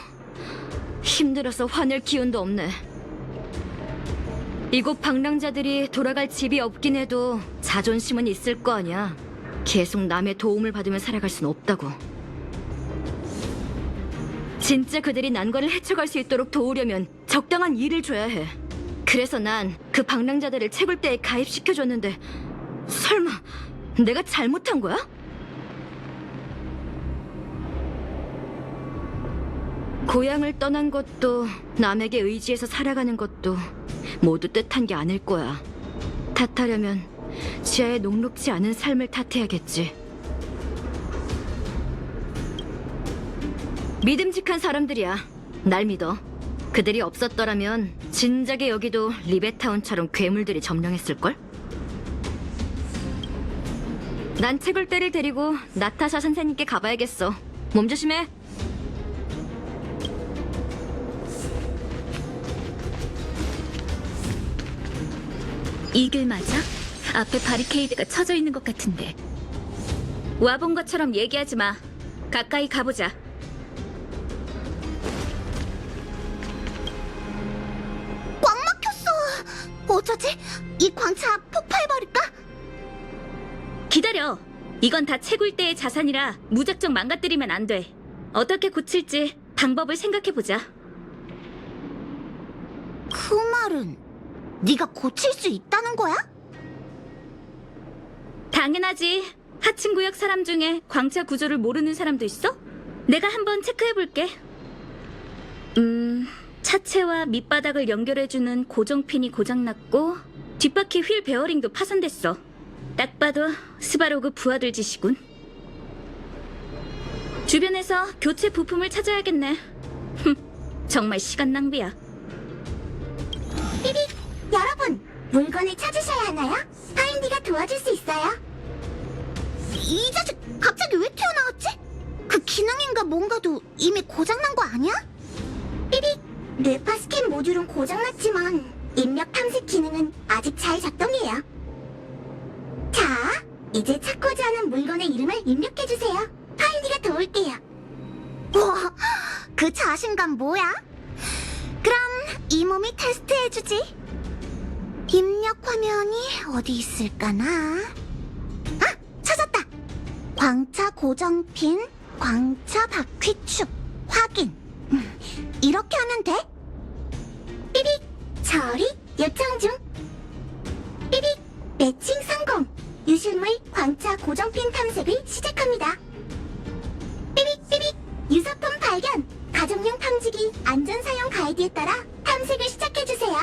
힘들어서 화낼 기운도 없네. 이곳 방랑자들이 돌아갈 집이 없긴 해도 자존심은 있을 거 아니야. 계속 남의 도움을 받으며 살아갈 순 없다고. 진짜 그들이 난관을 헤쳐갈 수 있도록 도우려면 적당한 일을 줘야 해. 그래서 난 그 방랑자들을 채굴대에 가입시켜줬는데 설마 내가 잘못한 거야? 고향을 떠난 것도 남에게 의지해서 살아가는 것도 모두 뜻한 게 아닐 거야. 탓하려면 지하의 녹록지 않은 삶을 탓해야겠지. 믿음직한 사람들이야. 날 믿어. 그들이 없었더라면 진작에 여기도 리베타운처럼 괴물들이 점령했을걸? 난 채굴대를 데리고 나타샤 선생님께 가봐야겠어. 몸 조심해. 이 길 맞아? 앞에 바리케이드가 쳐져 있는 것 같은데. 와본 것처럼 얘기하지 마. 가까이 가보자. 꽉 막혔어. 어쩌지? 이 광차 폭파해버릴까? 기다려. 이건 다 채굴대의 자산이라 무작정 망가뜨리면 안 돼. 어떻게 고칠지 방법을 생각해보자. 그 말은 네가 고칠 수 있다는 거야? 당연하지. 하층구역 사람 중에 광차 구조를 모르는 사람도 있어? 내가 한번 체크해볼게. 차체와 밑바닥을 연결해주는 고정핀이 고장났고 뒷바퀴 휠 베어링도 파손됐어. 딱 봐도 스바로그 부하들 짓이군. 주변에서 교체 부품을 찾아야겠네. 정말 시간 낭비야. 삐빅! 여러분, 물건을 찾으셔야 하나요? 파인디가 도와줄 수 있어요. 이 자식 갑자기 왜 튀어나왔지? 그 기능인가 뭔가도 이미 고장난 거 아니야? 삐빅! 뇌파 스캔 모듈은 고장났지만 인력 탐색 기능은 아직 잘 작동해요. 자, 이제 찾고자 하는 물건의 이름을 입력해주세요. 파인디가 도울게요. 와, 그 자신감 뭐야? 그럼 이 몸이 테스트해주지. 입력 화면이 어디 있을까나? 아! 찾았다! 광차 고정핀, 광차 바퀴축, 확인. 이렇게 하면 돼? 삐빅! 처리 요청 중. 삐빅! 매칭 성공! 유실물 광차 고정핀 탐색을 시작합니다. 삐빅! 삐빅! 유사품 발견! 가정용 탐지기 안전사용 가이드에 따라 탐색을 시작해주세요.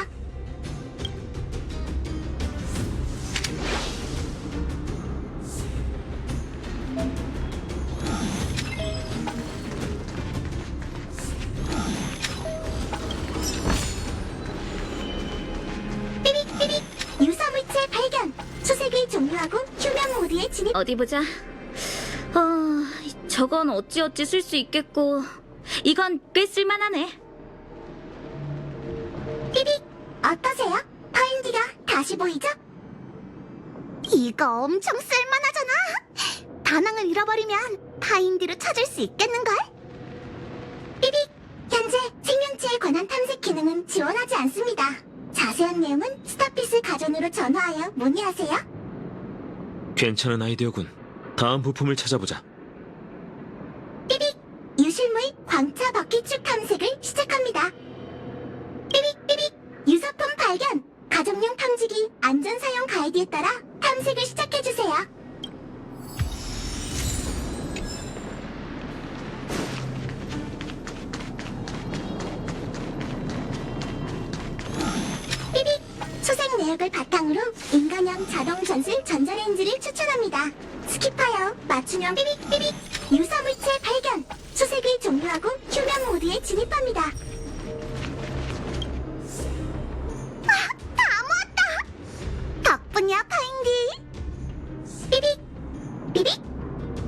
삐빅삐빅 유사물체 발견. 수색을 종료하고 휴면 모드에 진입. 어디 보자. 저건 어찌어찌 쓸 수 있겠고, 이건 꽤 쓸만하네. 삐빅 어떠세요? 파인디가 다시 보이죠? 이거 엄청 쓸만하잖아. 다낭을 잃어버리면 파인디로 찾을 수 있겠는걸? 삐빅 현재 생명체에 관한 탐색 기능은 지원하지 않습니다. 자세한 내용은 스타피스 가전으로 전화하여 문의하세요. 괜찮은 아이디어군. 다음 부품을 찾아보자. 삐빅 유실물 광차 바퀴축 탐색을 시작합니다. 삐빅 삐빅 유사품 발견. 가정용 탐지기 안전사용 가이드에 따라 탐색을 시작해주세요. 삐빅 수색 내역을 바탕으로 인간형 자동 전술 전자레인지를 추천합니다. 스킵하여 맞춤형 삐빅 삐빅 유사물체 발견. 수색을 종료하고 휴면 모드에 진입합니다. 다 모았다. 덕분이야 파인디. 삐빅 삐빅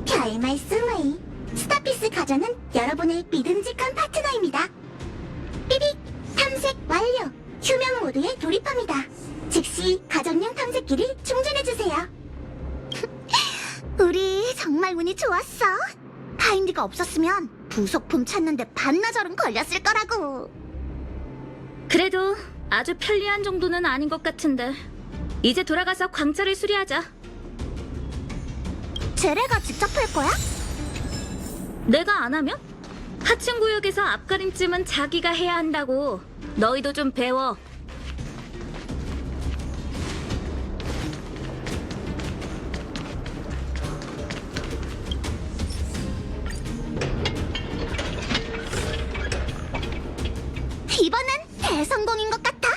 별 말씀을. 스타피스 가전은 여러분의 믿음직한 파트너입니다. 삐빅 탐색 완료. 휴면 모드에 돌입합니다. 즉시 가정용 탐색기를 충전해주세요. 우리 정말 운이 좋았어. 파인디가 없었으면 부속품 찾는데 반나절은 걸렸을 거라고. 그래도 아주 편리한 정도는 아닌 것 같은데. 이제 돌아가서 광차를 수리하자. 제레가 직접 할 거야? 내가 안 하면? 하층 구역에서 앞가림쯤은 자기가 해야 한다고. 너희도 좀 배워. 이번엔 대성공인 것 같아.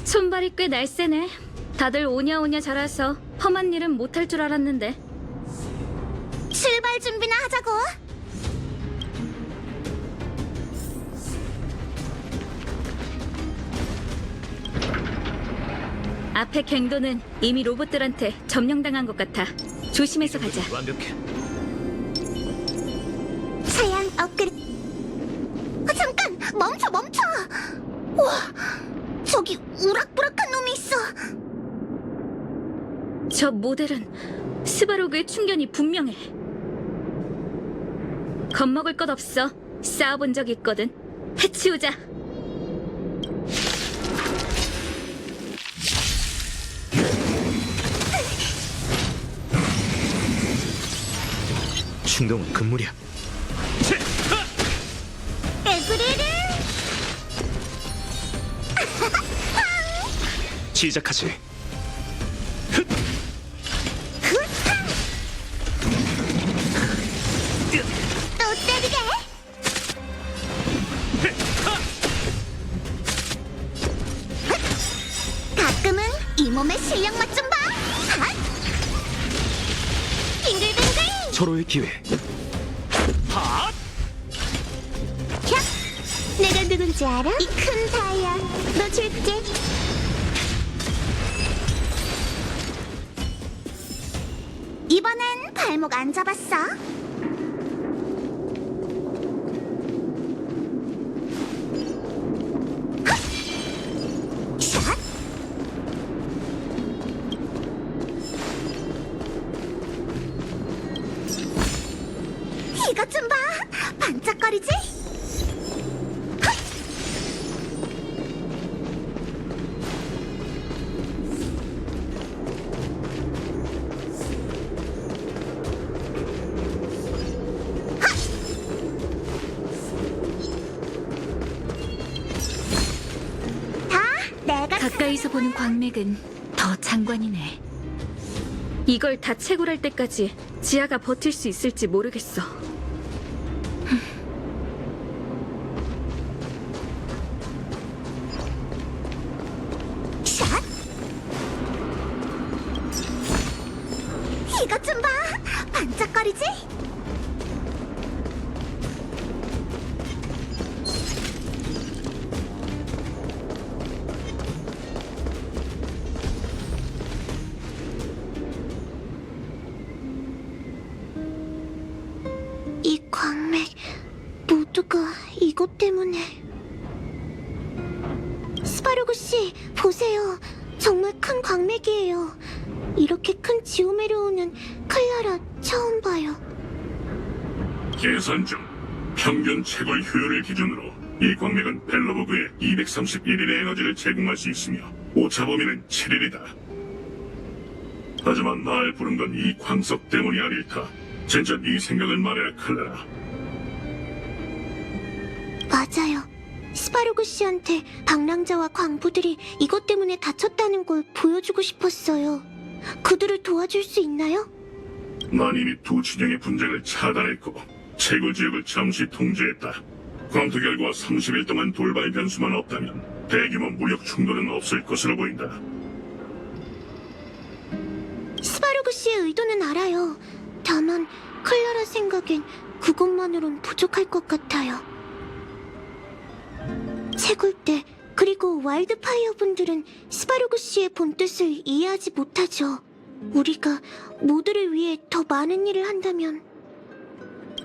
손발이 꽤 날쌔네. 다들 오냐오냐 자라서 험한 일은 못할 줄 알았는데. 출발 준비나 하자고. 앞에 갱도는 이미 로봇들한테 점령당한 것 같아. 조심해서 가자. 완벽해. 사양 업그레이드. 잠깐 멈춰. 우와 저기 우락부락한 놈이 있어. 저 모델은 스바로그의 충견이 분명해. 겁먹을 것 없어. 싸워본 적 있거든. 해치우자. 충동은 금물이야. 에브리를 시작하지. 또 때리게. 가끔은 이 몸의 실력 맛 좀 봐. 빙글빙글. 서로의 기회. 캬, 내가 누군지 알아? 이 큰 다이아 너 줄게. 이번엔 발목 안 잡았어. 샷. 이것 좀 봐. 반짝거리지? 내가 가까이서 보는 광맥은 더 장관이네. 이걸 다 채굴할 때까지 지하가 버틸 수 있을지 모르겠어. 이것 좀 봐. 반짝거리지? 이 광맥 모두가 이것 때문에. 스바루그 씨, 보세요. 정말 큰 광맥이에요. 이렇게 큰 지오메르오는 클라라 처음 봐요. 계산 중 평균 채굴 효율을 기준으로 이 광맥은 벨로버그에 231일의 에너지를 제공할 수 있으며 오차 범위는 7일이다. 하지만 날 부른 건 이 광석 때문이 아닐까. 진짜 네 생각을 말해라, 클라라. 맞아요. 스바루그 씨한테 방랑자와 광부들이 이것 때문에 다쳤다는 걸 보여주고 싶었어요. 그들을 도와줄 수 있나요? 난 이미 두 진영의 분쟁을 차단했고 채굴 지역을 잠시 통제했다. 검토 결과 30일 동안 돌발 변수만 없다면 대규모 무력 충돌은 없을 것으로 보인다. 스바루그 씨의 의도는 알아요. 다만 클라라 생각엔 그것만으론 부족할 것 같아요. 채굴대 그리고 와일드파이어 분들은 스바루그 씨의 본뜻을 이해하지 못하죠. 우리가 모두를 위해 더 많은 일을 한다면.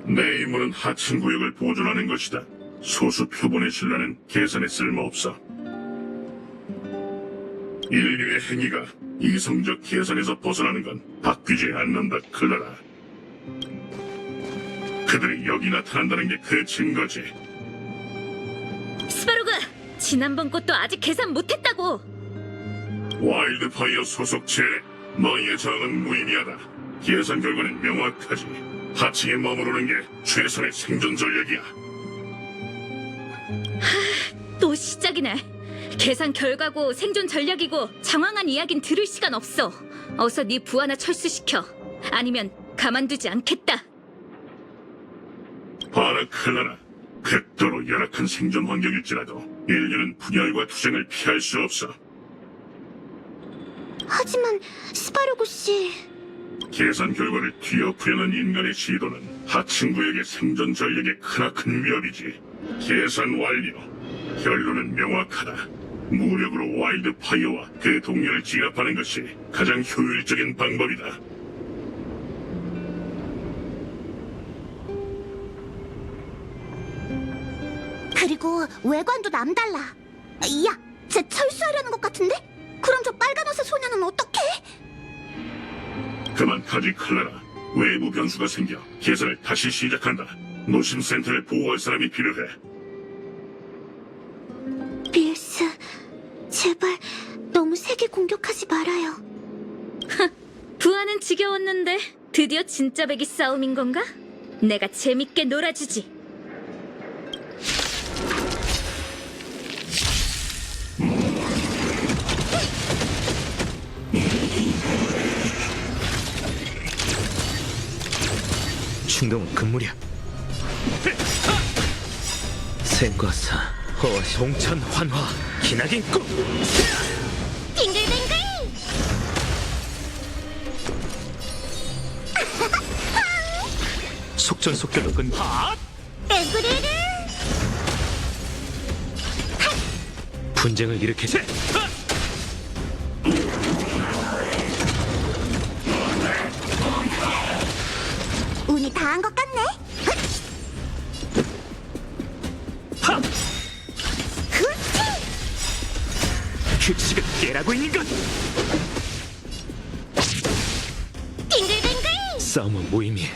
내 임무는 하층 구역을 보존하는 것이다. 소수 표본의 신뢰는 계산에 쓸모없어. 인류의 행위가 이성적 계산에서 벗어나는 건 바뀌지 않는다, 클라라. 그들이 여기 나타난다는 게 그 증거지. 스바루그! 지난번 것도 아직 계산 못했다고! 와일드파이어 소속 체 너희의 저항은 무의미하다. 계산 결과는 명확하지. 하층에 머무르는 게 최선의 생존 전략이야. 또 시작이네. 계산 결과고 생존 전략이고 장황한 이야긴 들을 시간 없어. 어서 네 부하나 철수시켜. 아니면 가만두지 않겠다. 봐라, 클라라. 극도로 열악한 생존 환경일지라도 인류는 분열과 투쟁을 피할 수 없어. 하지만 스바루그 씨... 계산 결과를 뒤엎으려는 인간의 시도는 하층 구역의 생존 전략의 크나큰 위협이지. 계산 완료. 결론은 명확하다. 무력으로 와일드파이어와 그 동료를 진압하는 것이 가장 효율적인 방법이다. 그리고 외관도 남달라. 야, 쟤 철수하려는 것 같은데? 그럼 저 빨간 옷의 소녀는 어떡해? 그만 가지, 클라라. 외부 변수가 생겨 계산을 다시 시작한다. 노심센터를 보호할 사람이 필요해. 밀스, 제발 너무 세게 공격하지 말아요. 부하는 지겨웠는데 드디어 진짜 배기 싸움인 건가? 내가 재밌게 놀아주지. 충동은 금물이야. 생과사, 허와시, 동천, 환화, 기나긴 꿈. 빙글빙글! 속전속결로 끈. 에브리를! 분쟁을 일으키자. 운이 다한 것 같네. 하! 규칙을 깨라고 있는 것. 빙글빙글! 싸움은 무의미해.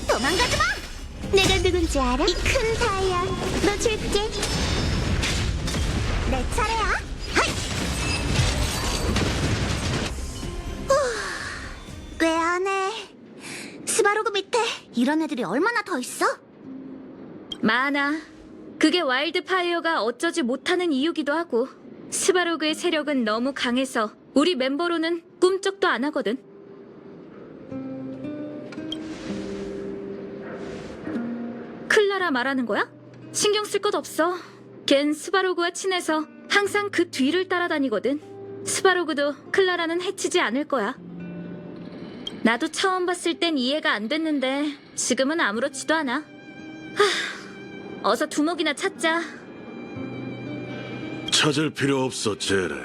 도망가지 마! 내가 누군지 알아? 이 큰 다이아, 너 줄게. 내 차례야. 하이! 꽤 하네. 스바루그 밑에 이런 애들이 얼마나 더 있어? 많아. 그게 와일드파이어가 어쩌지 못하는 이유기도 하고 스바로그의 세력은 너무 강해서 우리 멤버로는 꿈쩍도 안 하거든. 클라라 말하는 거야? 신경 쓸 것 없어. 걘 스바로그와 친해서 항상 그 뒤를 따라다니거든. 스바로그도 클라라는 해치지 않을 거야. 나도 처음 봤을 땐 이해가 안 됐는데 지금은 아무렇지도 않아. 어서 두목이나 찾자. 찾을 필요 없어, 제레.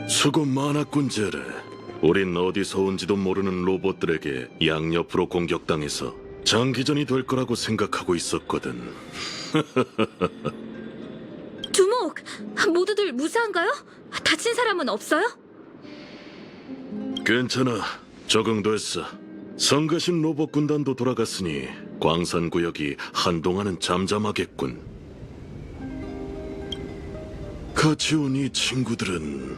수고 많았군, 제레. 우린 어디서 온지도 모르는 로봇들에게 양옆으로 공격당해서 장기전이 될 거라고 생각하고 있었거든. 두목! 모두들 무사한가요? 다친 사람은 없어요? 괜찮아. 적응됐어. 성가신 로봇 군단도 돌아갔으니 광산 구역이 한동안은 잠잠하겠군. 같이 온 이 친구들은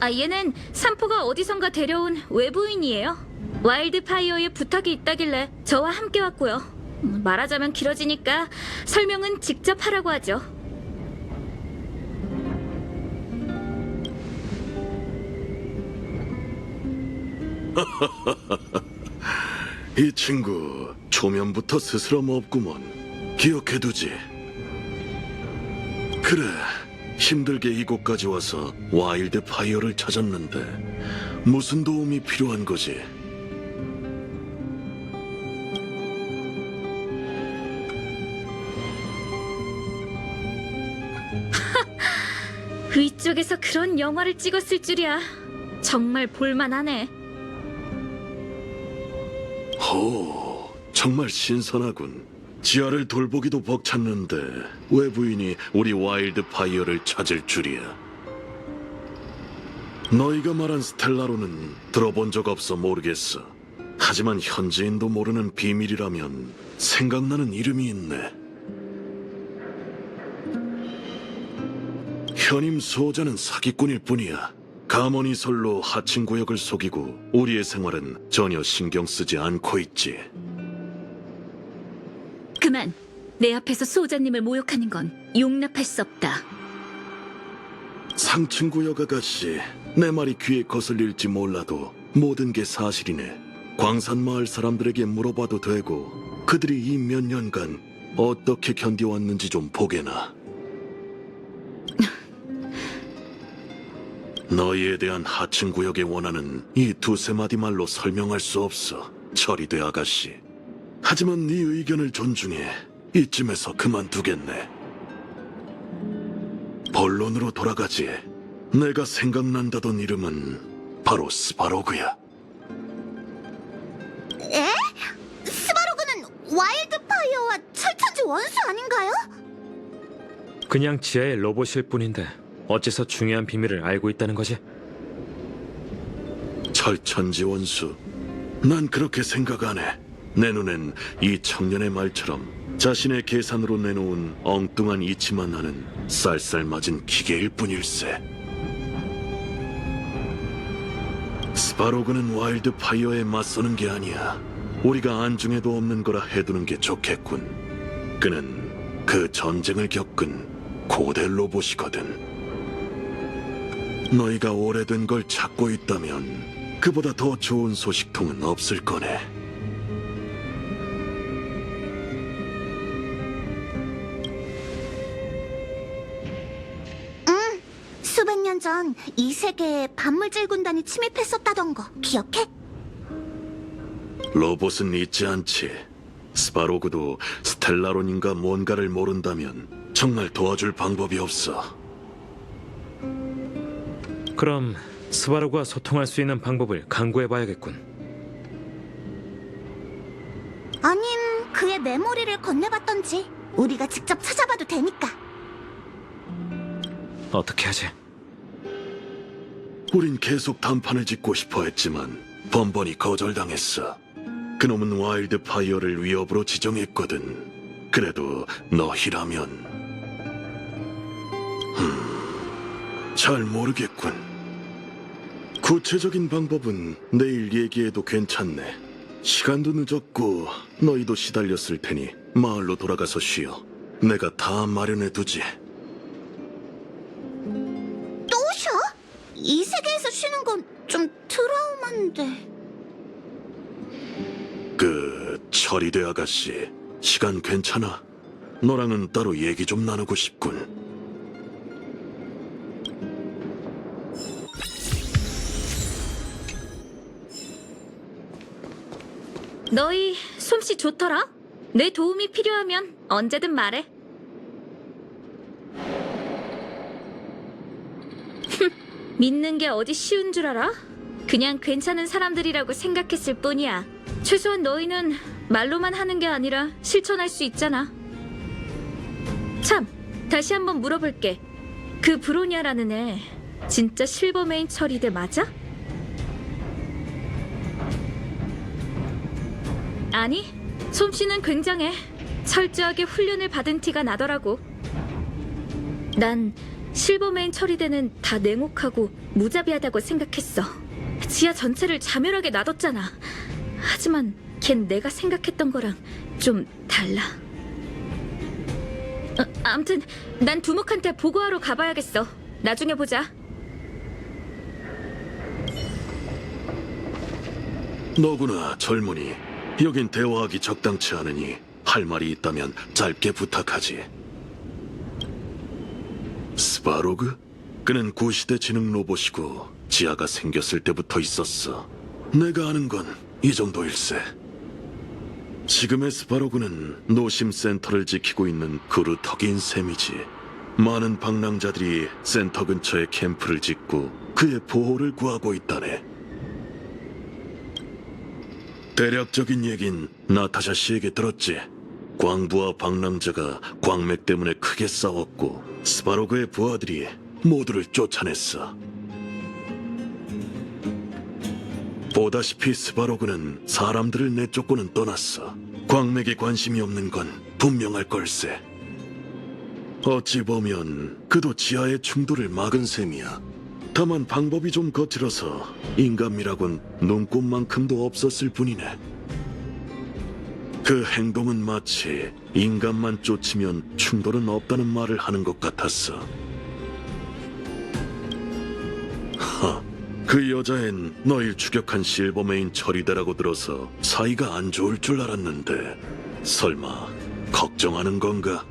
얘는 산포가 어디선가 데려온 외부인이에요. 와일드파이어에 부탁이 있다길래 저와 함께 왔고요. 말하자면 길어지니까 설명은 직접 하라고 하죠. 이 친구 초면부터 스스럼 없구먼. 기억해두지. 그래, 힘들게 이곳까지 와서 와일드 파이어를 찾았는데 무슨 도움이 필요한 거지? 위쪽에서 그런 영화를 찍었을 줄이야. 정말 볼만하네. 호, 정말 신선하군. 지하를 돌보기도 벅찼는데 외부인이 우리 와일드 파이어를 찾을 줄이야. 너희가 말한 스텔라로는 들어본 적 없어 모르겠어. 하지만 현지인도 모르는 비밀이라면 생각나는 이름이 있네. 현임 수호자는 사기꾼일 뿐이야. 가머니설로 하층 구역을 속이고 우리의 생활은 전혀 신경 쓰지 않고 있지. 그만! 내 앞에서 수호자님을 모욕하는 건 용납할 수 없다. 상층 구역 아가씨, 내 말이 귀에 거슬릴지 몰라도 모든 게 사실이네. 광산마을 사람들에게 물어봐도 되고 그들이 이 몇 년간 어떻게 견뎌왔는지 좀 보게나. 너희에 대한 하층 구역의 원한은 이 두세 마디 말로 설명할 수 없어, 처리돼 아가씨. 하지만 네 의견을 존중해 이쯤에서 그만두겠네. 본론으로 돌아가지. 내가 생각난다던 이름은 바로 스바로그야. 에? 스바로그는 와일드파이어와 철천지 원수 아닌가요? 그냥 지하의 로봇일 뿐인데 어째서 중요한 비밀을 알고 있다는 거지? 철천지 원수. 난 그렇게 생각 안 해. 내 눈엔 이 청년의 말처럼 자신의 계산으로 내놓은 엉뚱한 이치만 하는 쌀쌀맞은 기계일 뿐일세. 스바로그는 와일드 파이어에 맞서는 게 아니야. 우리가 안중에도 없는 거라 해두는 게 좋겠군. 그는 그 전쟁을 겪은 고대 로봇이거든. 너희가 오래된 걸 찾고 있다면 그보다 더 좋은 소식통은 없을 거네. 수백 년 전 이 세계에 반물질 군단이 침입했었다던 거 기억해? 로봇은 잊지 않지. 스바로그도 스텔라론인가 뭔가를 모른다면 정말 도와줄 방법이 없어. 그럼 스바루가 소통할 수 있는 방법을 강구해봐야겠군. 아님 그의 메모리를 건네봤던지 우리가 직접 찾아봐도 되니까. 어떻게 하지? 우린 계속 단판을 짓고 싶어 했지만 번번이 거절당했어. 그놈은 와일드 파이어를 위협으로 지정했거든. 그래도 너희라면... 잘 모르겠군. 구체적인 방법은 내일 얘기해도 괜찮네. 시간도 늦었고 너희도 시달렸을 테니 마을로 돌아가서 쉬어. 내가 다 마련해두지. 또 쉬어? 이 세계에서 쉬는 건 좀 트라우마인데. 처리대 아가씨, 시간 괜찮아? 너랑은 따로 얘기 좀 나누고 싶군. 너희 솜씨 좋더라? 내 도움이 필요하면 언제든 말해. 믿는 게 어디 쉬운 줄 알아? 그냥 괜찮은 사람들이라고 생각했을 뿐이야. 최소한 너희는 말로만 하는 게 아니라 실천할 수 있잖아. 참, 다시 한번 물어볼게. 그 브로니아라는 애 진짜 실버메인 처리대 맞아? 아니, 솜씨는 굉장해. 철저하게 훈련을 받은 티가 나더라고. 난 실버메인 처리대는 다 냉혹하고 무자비하다고 생각했어. 지하 전체를 자멸하게 놔뒀잖아. 하지만 걘 내가 생각했던 거랑 좀 달라. 암튼 난 두목한테 보고하러 가봐야겠어. 나중에 보자. 너구나, 젊은이. 여긴 대화하기 적당치 않으니 할 말이 있다면 짧게 부탁하지. 스바로그? 그는 구시대 지능 로봇이고 지하가 생겼을 때부터 있었어. 내가 아는 건 이 정도일세. 지금의 스바로그는 노심 센터를 지키고 있는 그루터기인 셈이지. 많은 방랑자들이 센터 근처에 캠프를 짓고 그의 보호를 구하고 있다네. 대략적인 얘긴 나타샤 씨에게 들었지. 광부와 방랑자가 광맥 때문에 크게 싸웠고 스바로그의 부하들이 모두를 쫓아냈어. 보다시피 스바로그는 사람들을 내쫓고는 떠났어. 광맥에 관심이 없는 건 분명할 걸세. 어찌 보면 그도 지하의 충돌을 막은 셈이야. 다만 방법이 좀 거칠어서 인간미라곤 눈꼽만큼도 없었을 뿐이네. 그 행동은 마치 인간만 쫓으면 충돌은 없다는 말을 하는 것 같았어. 그 여자엔 너를 추격한 실버메인 처리대라고 들어서 사이가 안 좋을 줄 알았는데 설마 걱정하는 건가?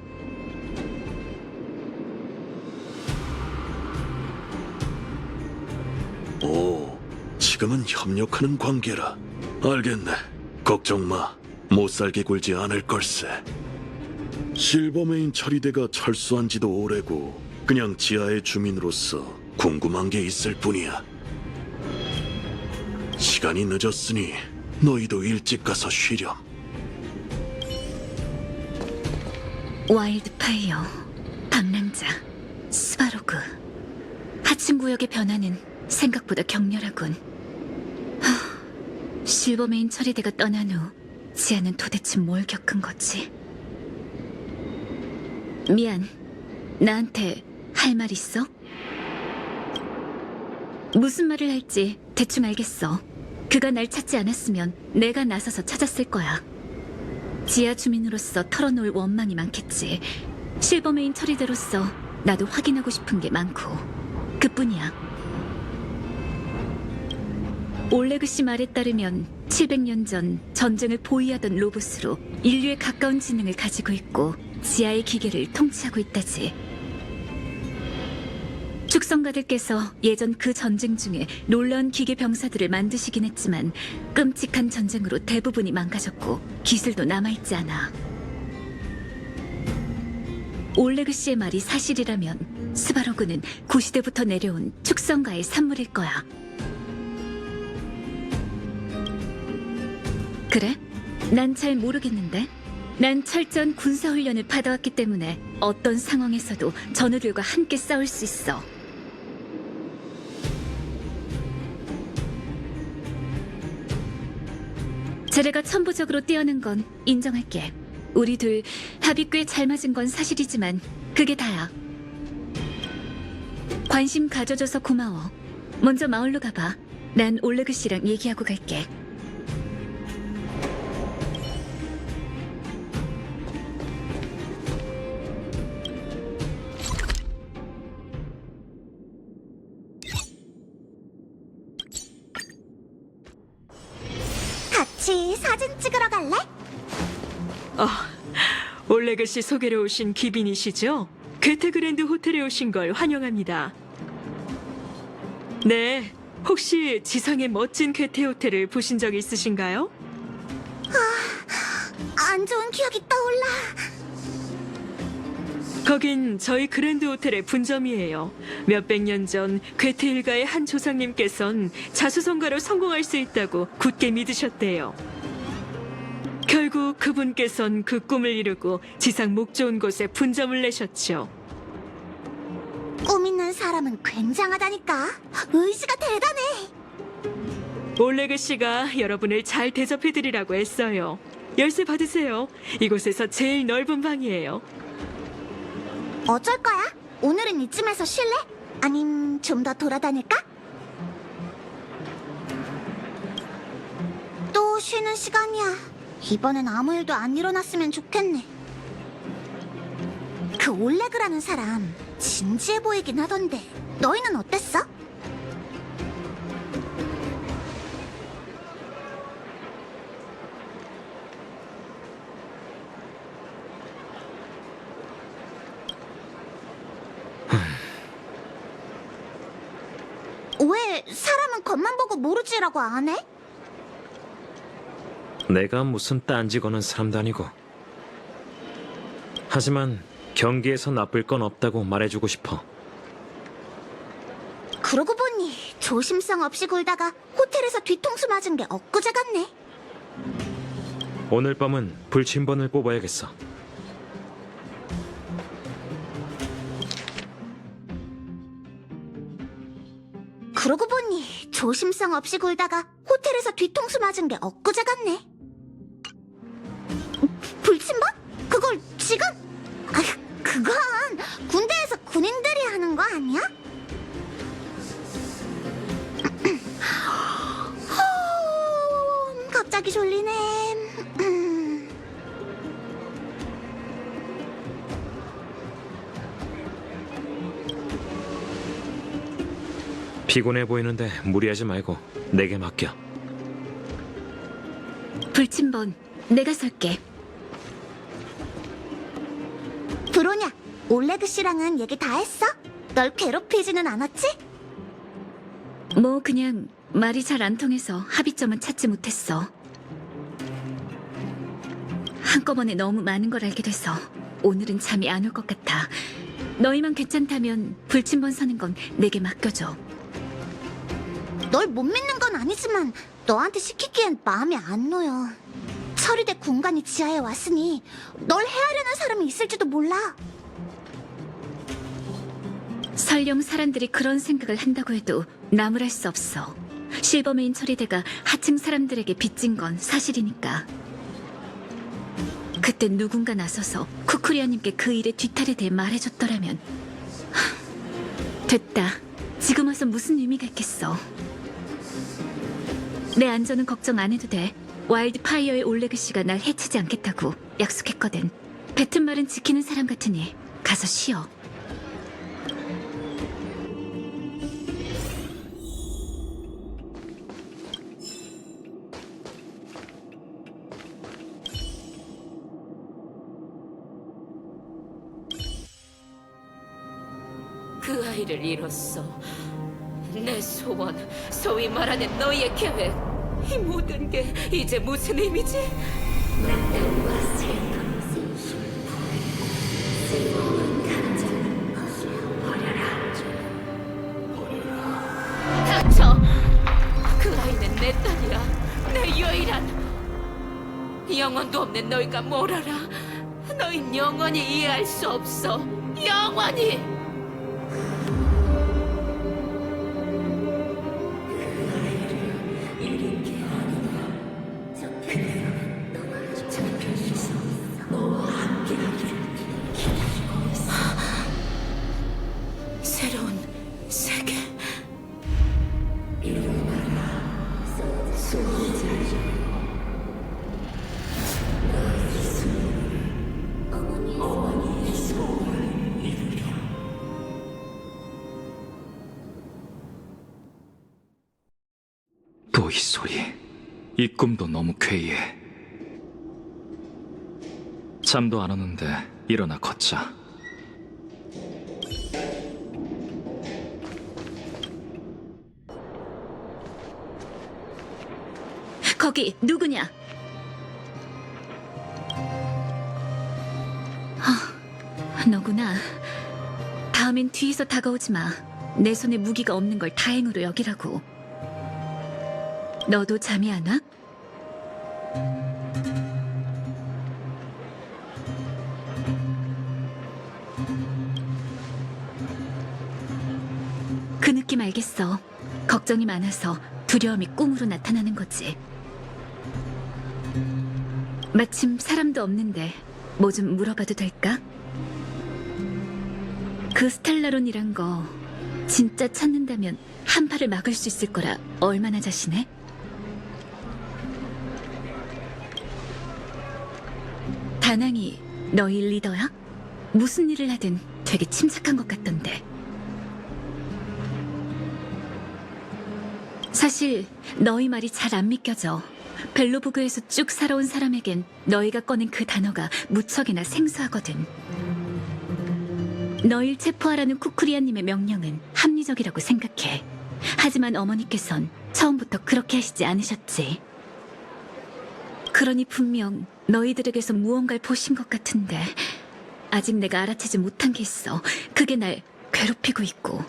오, 지금은 협력하는 관계라. 알겠네. 걱정 마. 못 살게 굴지 않을 걸세. 실버메인 처리대가 철수한 지도 오래고 그냥 지하의 주민으로서 궁금한 게 있을 뿐이야. 시간이 늦었으니 너희도 일찍 가서 쉬렴. 와일드파이어, 방랑자, 스바로그. 하층 구역의 변화는 생각보다 격렬하군. 실버메인 처리대가 떠난 후 지하는 도대체 뭘 겪은 거지? 미안, 나한테 할 말 있어? 무슨 말을 할지 대충 알겠어. 그가 날 찾지 않았으면 내가 나서서 찾았을 거야. 지하 주민으로서 털어놓을 원망이 많겠지. 실버메인 처리대로서 나도 확인하고 싶은 게 많고 그뿐이야. 올레그 씨 말에 따르면 700년 전 전쟁을 보위하던 로봇으로 인류에 가까운 지능을 가지고 있고 지하의 기계를 통치하고 있다지. 축성가들께서 예전 그 전쟁 중에 놀라운 기계 병사들을 만드시긴 했지만 끔찍한 전쟁으로 대부분이 망가졌고 기술도 남아있지 않아. 올레그 씨의 말이 사실이라면 스바로그는 구시대부터 내려온 축성가의 산물일 거야. 그래? 난 잘 모르겠는데. 난 철저한 군사훈련을 받아왔기 때문에 어떤 상황에서도 전우들과 함께 싸울 수 있어. 제레가 천부적으로 뛰어난 건 인정할게. 우리 둘 합이 꽤 잘 맞은 건 사실이지만 그게 다야. 관심 가져줘서 고마워. 먼저 마을로 가봐. 난 올레그 씨랑 얘기하고 갈게. 같이 사진 찍으러 갈래? 올레그 씨 소개로 오신 귀빈이시죠? 괴테그랜드 호텔에 오신 걸 환영합니다. 네, 혹시 지상의 멋진 괴테 호텔을 보신 적 있으신가요? 안 좋은 기억이 떠올라. 거긴 저희 그랜드 호텔의 분점이에요. 몇백 년 전 괴테 일가의 한 조상님께선 자수성가로 성공할 수 있다고 굳게 믿으셨대요. 결국 그분께선 그 꿈을 이루고 지상 목 좋은 곳에 분점을 내셨죠. 꿈 있는 사람은 굉장하다니까. 의지가 대단해. 올레그 씨가 여러분을 잘 대접해드리라고 했어요. 열쇠 받으세요. 이곳에서 제일 넓은 방이에요. 어쩔 거야? 오늘은 이쯤에서 쉴래? 아님 좀 더 돌아다닐까? 또 쉬는 시간이야. 이번엔 아무 일도 안 일어났으면 좋겠네. 그 올레그라는 사람 진지해 보이긴 하던데 너희는 어땠어? 왜 사람은 겉만 보고 모르지라고 안 해? 내가 무슨 딴지 거는 사람도 아니고. 하지만 경기에서 나쁠 건 없다고 말해주고 싶어. 그러고 보니 조심성 없이 굴다가 호텔에서 뒤통수 맞은 게 엊그제 같네. 오늘 밤은 불침번을 뽑아야겠어. 그러고 보니 조심성 없이 굴다가 호텔에서 뒤통수 맞은 게 엊그제 같네. 불침번? 그걸 지금? 아, 그건 군대에서 군인들이 하는 거 아니야? 갑자기 졸리네. 피곤해 보이는데 무리하지 말고 내게 맡겨. 불침번 내가 설게. 브로냐, 올레그 씨랑은 얘기 다 했어? 널 괴롭히지는 않았지? 뭐 그냥 말이 잘 안 통해서 합의점은 찾지 못했어. 한꺼번에 너무 많은 걸 알게 돼서 오늘은 잠이 안 올 것 같아. 너희만 괜찮다면 불침번 서는 건 내게 맡겨줘. 널 못 믿는 건 아니지만 너한테 시키기엔 마음이 안 놓여. 처리대 군관이 지하에 왔으니 널 해하려는 사람이 있을지도 몰라. 설령 사람들이 그런 생각을 한다고 해도 나무랄 수 없어. 실버메인 처리대가 하층 사람들에게 빚진 건 사실이니까. 그때 누군가 나서서 쿠쿠리아님께 그 일의 뒤탈에 대해 말해줬더라면. 됐다. 지금 와서 무슨 의미가 있겠어. 내 안전은 걱정 안 해도 돼. 와일드 파이어의 올레그 씨가 날 해치지 않겠다고 약속했거든. 뱉은 말은 지키는 사람 같으니 가서 쉬어. 그 아이를 잃었어. 내 소원, 소위 말하는 너희의 계획, 이 모든 게 이제 무슨 의미지? 닥쳐! 그 아이는 내 딸이야. 내 유일한. 영혼도 없는 너희가 뭘 알아? 너흰 영원히 이해할 수 없어. 영원히! 새로운 세계. 또 이 소리. 이 꿈도 너무 괴이해. 잠도 안 오는데 일어나 걷자. 거기 누구냐? 너구나. 다음엔 뒤에서 다가오지 마. 내 손에 무기가 없는 걸 다행으로 여기라고. 너도 잠이 안 와? 그 느낌 알겠어. 걱정이 많아서 두려움이 꿈으로 나타나는 거지. 마침 사람도 없는데 뭐 좀 물어봐도 될까? 그 스텔라론이란 거 진짜 찾는다면 한 발을 막을 수 있을 거라 얼마나 자신해? 다낭이 너희 리더야? 무슨 일을 하든 되게 침착한 것 같던데. 사실 너희 말이 잘 안 믿겨져. 벨로보그에서 쭉 살아온 사람에겐 너희가 꺼낸 그 단어가 무척이나 생소하거든. 너희를 체포하라는 쿠쿠리아님의 명령은 합리적이라고 생각해. 하지만 어머니께선 처음부터 그렇게 하시지 않으셨지. 그러니 분명 너희들에게서 무언가를 보신 것 같은데 아직 내가 알아채지 못한 게 있어. 그게 날 괴롭히고 있고.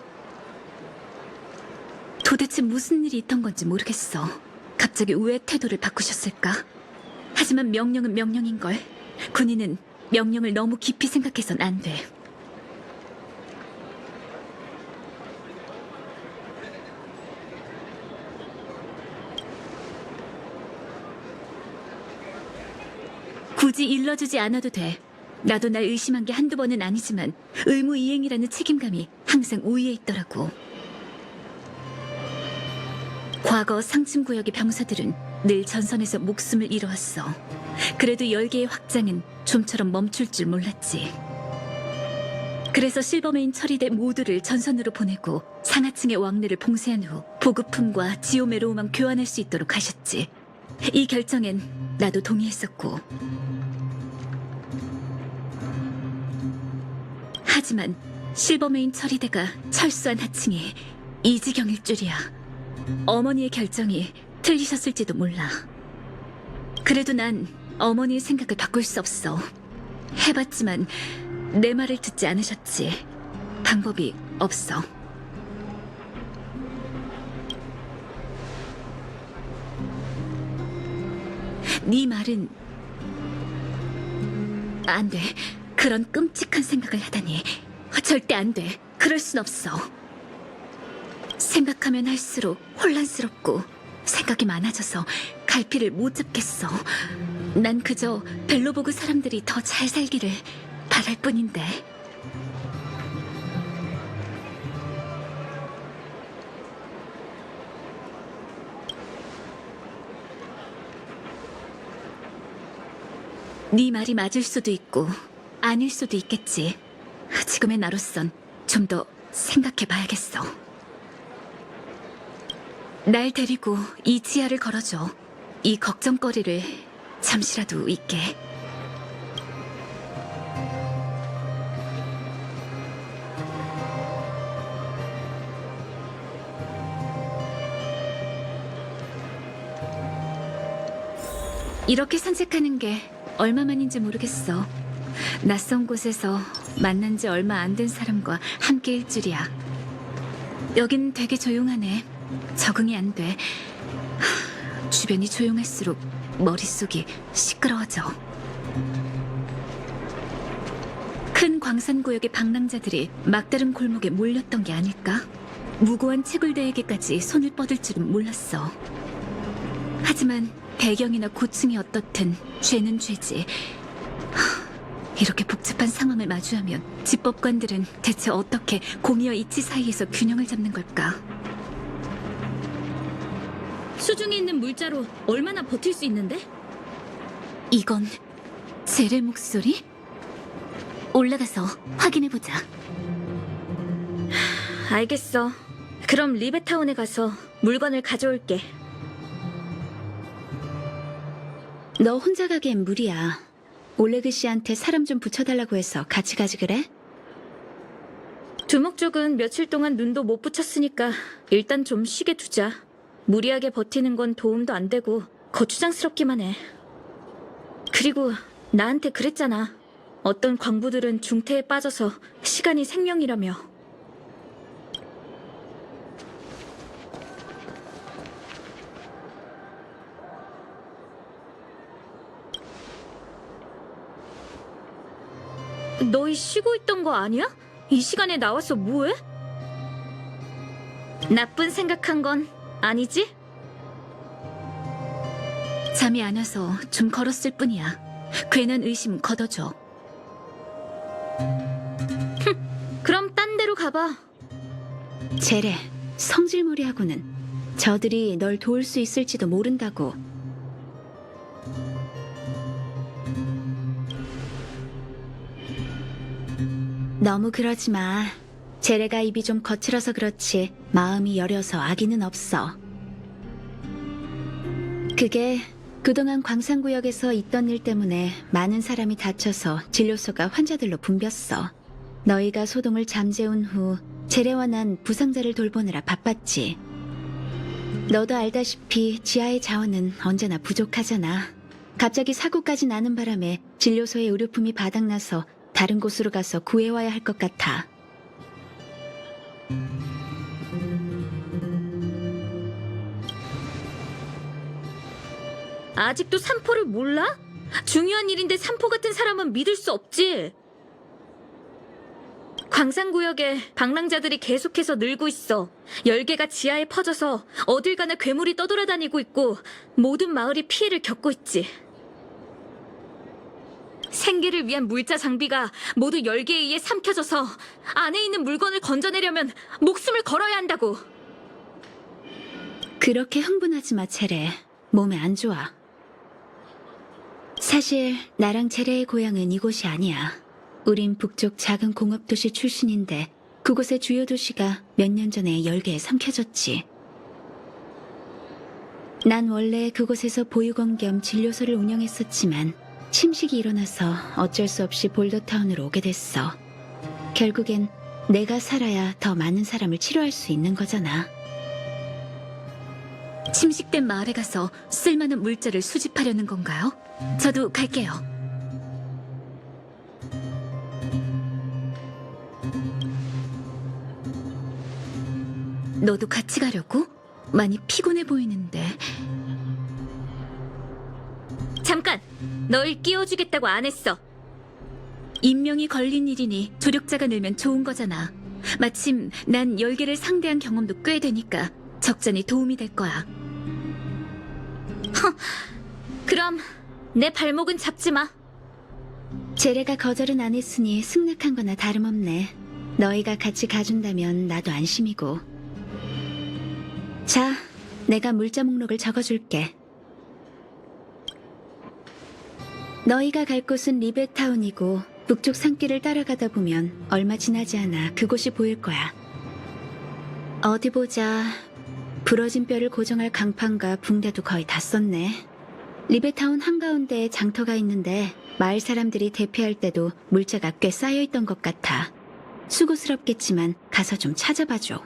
도대체 무슨 일이 있던 건지 모르겠어. 갑자기 왜 태도를 바꾸셨을까? 하지만 명령은 명령인걸. 군인은 명령을 너무 깊이 생각해선 안 돼. 굳이 일러주지 않아도 돼. 나도 날 의심한 게 한두 번은 아니지만 의무이행이라는 책임감이 항상 우위에 있더라고. 과거 상층구역의 병사들은 늘 전선에서 목숨을 잃어왔어. 그래도 열개의 확장은 좀처럼 멈출 줄 몰랐지. 그래서 실버메인 처리대 모두를 전선으로 보내고 상하층의 왕래를 봉쇄한 후 보급품과 지오메로우만 교환할 수 있도록 하셨지. 이 결정엔 나도 동의했었고. 하지만 실버메인 처리대가 철수한 하층이 이 지경일 줄이야. 어머니의 결정이 틀리셨을지도 몰라. 그래도 난 어머니의 생각을 바꿀 수 없어. 해봤지만 내 말을 듣지 않으셨지. 방법이 없어. 네 말은 안 돼. 그런 끔찍한 생각을 하다니. 절대 안 돼. 그럴 순 없어. 생각하면 할수록 혼란스럽고 생각이 많아져서 갈피를 못 잡겠어. 난 그저 벨로보그 사람들이 더 잘 살기를 바랄 뿐인데. 네 말이 맞을 수도 있고 아닐 수도 있겠지. 지금의 나로선 좀 더 생각해봐야겠어. 날 데리고 이 지하를 걸어줘. 이 걱정거리를 잠시라도 잊게. 이렇게 산책하는 게 얼마만인지 모르겠어. 낯선 곳에서 만난 지 얼마 안 된 사람과 함께일 줄이야. 여긴 되게 조용하네. 적응이 안 돼. 주변이 조용할수록 머릿속이 시끄러워져. 큰 광산구역의 방랑자들이 막다른 골목에 몰렸던 게 아닐까? 무고한 채굴대에게까지 손을 뻗을 줄은 몰랐어. 하지만 배경이나 고충이 어떻든 죄는 죄지. 이렇게 복잡한 상황을 마주하면 집법관들은 대체 어떻게 공의와 이치 사이에서 균형을 잡는 걸까? 수중에 있는 물자로 얼마나 버틸 수 있는데? 이건 젤의 목소리? 올라가서 확인해보자. 알겠어. 그럼 리베타운에 가서 물건을 가져올게. 너 혼자 가기엔 무리야. 올레그 씨한테 사람 좀 붙여달라고 해서 같이 가지 그래? 두목 쪽은 며칠 동안 눈도 못 붙였으니까 일단 좀 쉬게 두자. 무리하게 버티는 건 도움도 안 되고 거추장스럽기만 해. 그리고 나한테 그랬잖아. 어떤 광부들은 중태에 빠져서 시간이 생명이라며. 너희 쉬고 있던 거 아니야? 이 시간에 나와서 뭐해? 나쁜 생각한 건 아니지? 잠이 안 와서 좀 걸었을 뿐이야. 괜한 의심 걷어줘. 그럼 딴 데로 가봐. 제래, 성질머리하고는 저들이 널 도울 수 있을지도 모른다고. 너무 그러지 마. 제래가 입이 좀 거칠어서 그렇지 마음이 여려서 악의는 없어. 그게 그동안 광산구역에서 있던 일 때문에 많은 사람이 다쳐서 진료소가 환자들로 붐볐어. 너희가 소동을 잠재운 후 제래와 난 부상자를 돌보느라 바빴지. 너도 알다시피 지하의 자원은 언제나 부족하잖아. 갑자기 사고까지 나는 바람에 진료소의 의료품이 바닥나서 다른 곳으로 가서 구해와야 할 것 같아. 아직도 산포를 몰라? 중요한 일인데 산포 같은 사람은 믿을 수 없지. 광산구역에 방랑자들이 계속해서 늘고 있어. 열개가 지하에 퍼져서 어딜 가나 괴물이 떠돌아다니고 있고 모든 마을이 피해를 겪고 있지. 생계를 위한 물자 장비가 모두 열개에 의해 삼켜져서 안에 있는 물건을 건져내려면 목숨을 걸어야 한다고. 그렇게 흥분하지 마, 제래. 몸에 안 좋아. 사실 나랑 제래의 고향은 이곳이 아니야. 우린 북쪽 작은 공업도시 출신인데 그곳의 주요 도시가 몇 년 전에 열개에 삼켜졌지. 난 원래 그곳에서 보육원 겸 진료소를 운영했었지만 침식이 일어나서 어쩔 수 없이 볼더타운으로 오게 됐어. 결국엔 내가 살아야 더 많은 사람을 치료할 수 있는 거잖아. 침식된 마을에 가서 쓸만한 물자를 수집하려는 건가요? 저도 갈게요. 너도 같이 가려고? 많이 피곤해 보이는데. 잠깐! 널 끼워주겠다고 안 했어. 인명이 걸린 일이니 조력자가 늘면 좋은 거잖아. 마침 난 열개를 상대한 경험도 꽤 되니까 적잖이 도움이 될 거야. 그럼 내 발목은 잡지 마. 제래가 거절은 안 했으니 승낙한 거나 다름없네. 너희가 같이 가준다면 나도 안심이고. 자, 내가 물자 목록을 적어줄게. 너희가 갈 곳은 리베타운이고 북쪽 산길을 따라가다 보면 얼마 지나지 않아 그곳이 보일 거야. 어디 보자. 부러진 뼈를 고정할 강판과 붕대도 거의 다 썼네. 리베타운 한가운데에 장터가 있는데 마을 사람들이 대피할 때도 물자가 꽤 쌓여있던 것 같아. 수고스럽겠지만 가서 좀 찾아봐줘.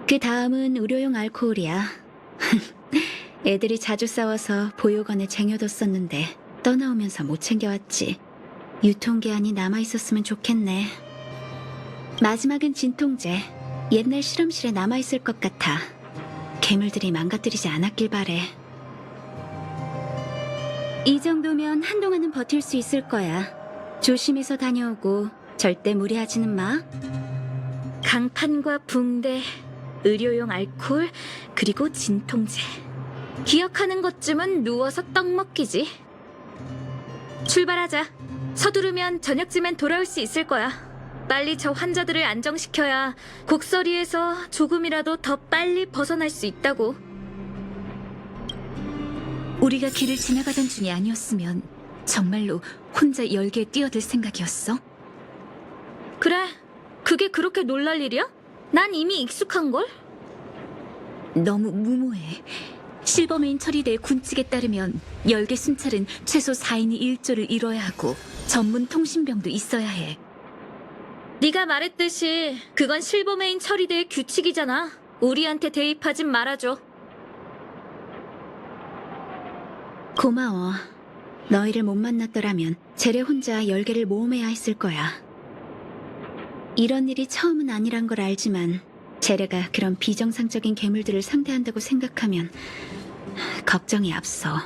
그 다음은 의료용 알코올이야. 애들이 자주 싸워서 보육원에 쟁여뒀었는데 떠나오면서 못 챙겨왔지. 유통기한이 남아있었으면 좋겠네. 마지막은 진통제. 옛날 실험실에 남아있을 것 같아. 괴물들이 망가뜨리지 않았길 바래. 이 정도면 한동안은 버틸 수 있을 거야. 조심해서 다녀오고 절대 무리하지는 마. 강판과 붕대, 의료용 알코올, 그리고 진통제. 기억하는 것쯤은 누워서 떡 먹기지. 출발하자. 서두르면 저녁쯤엔 돌아올 수 있을 거야. 빨리 저 환자들을 안정시켜야 곡서리에서 조금이라도 더 빨리 벗어날 수 있다고. 우리가 길을 지나가던 중이 아니었으면 정말로 혼자 열개에 뛰어들 생각이었어? 그래, 그게 그렇게 놀랄 일이야? 난 이미 익숙한걸? 너무 무모해. 실버메인 처리대의 군칙에 따르면 열개 순찰은 최소 4인이 1조를 이뤄야 하고 전문 통신병도 있어야 해. 네가 말했듯이 그건 실버메인 처리대의 규칙이잖아. 우리한테 대입하진 말아줘. 고마워. 너희를 못 만났더라면 제레 혼자 10개를 모험해야 했을 거야. 이런 일이 처음은 아니란 걸 알지만 제레가 그런 비정상적인 괴물들을 상대한다고 생각하면 걱정이 앞서.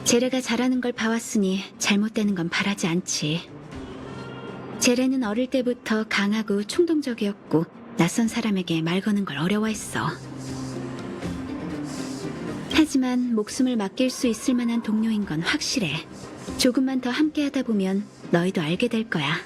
제레가 잘하는 걸 봐왔으니 잘못되는 건 바라지 않지. 제레는 어릴 때부터 강하고 충동적이었고 낯선 사람에게 말 거는 걸 어려워했어. 하지만 목숨을 맡길 수 있을 만한 동료인 건 확실해. 조금만 더 함께 하다 보면 너희도 알게 될 거야.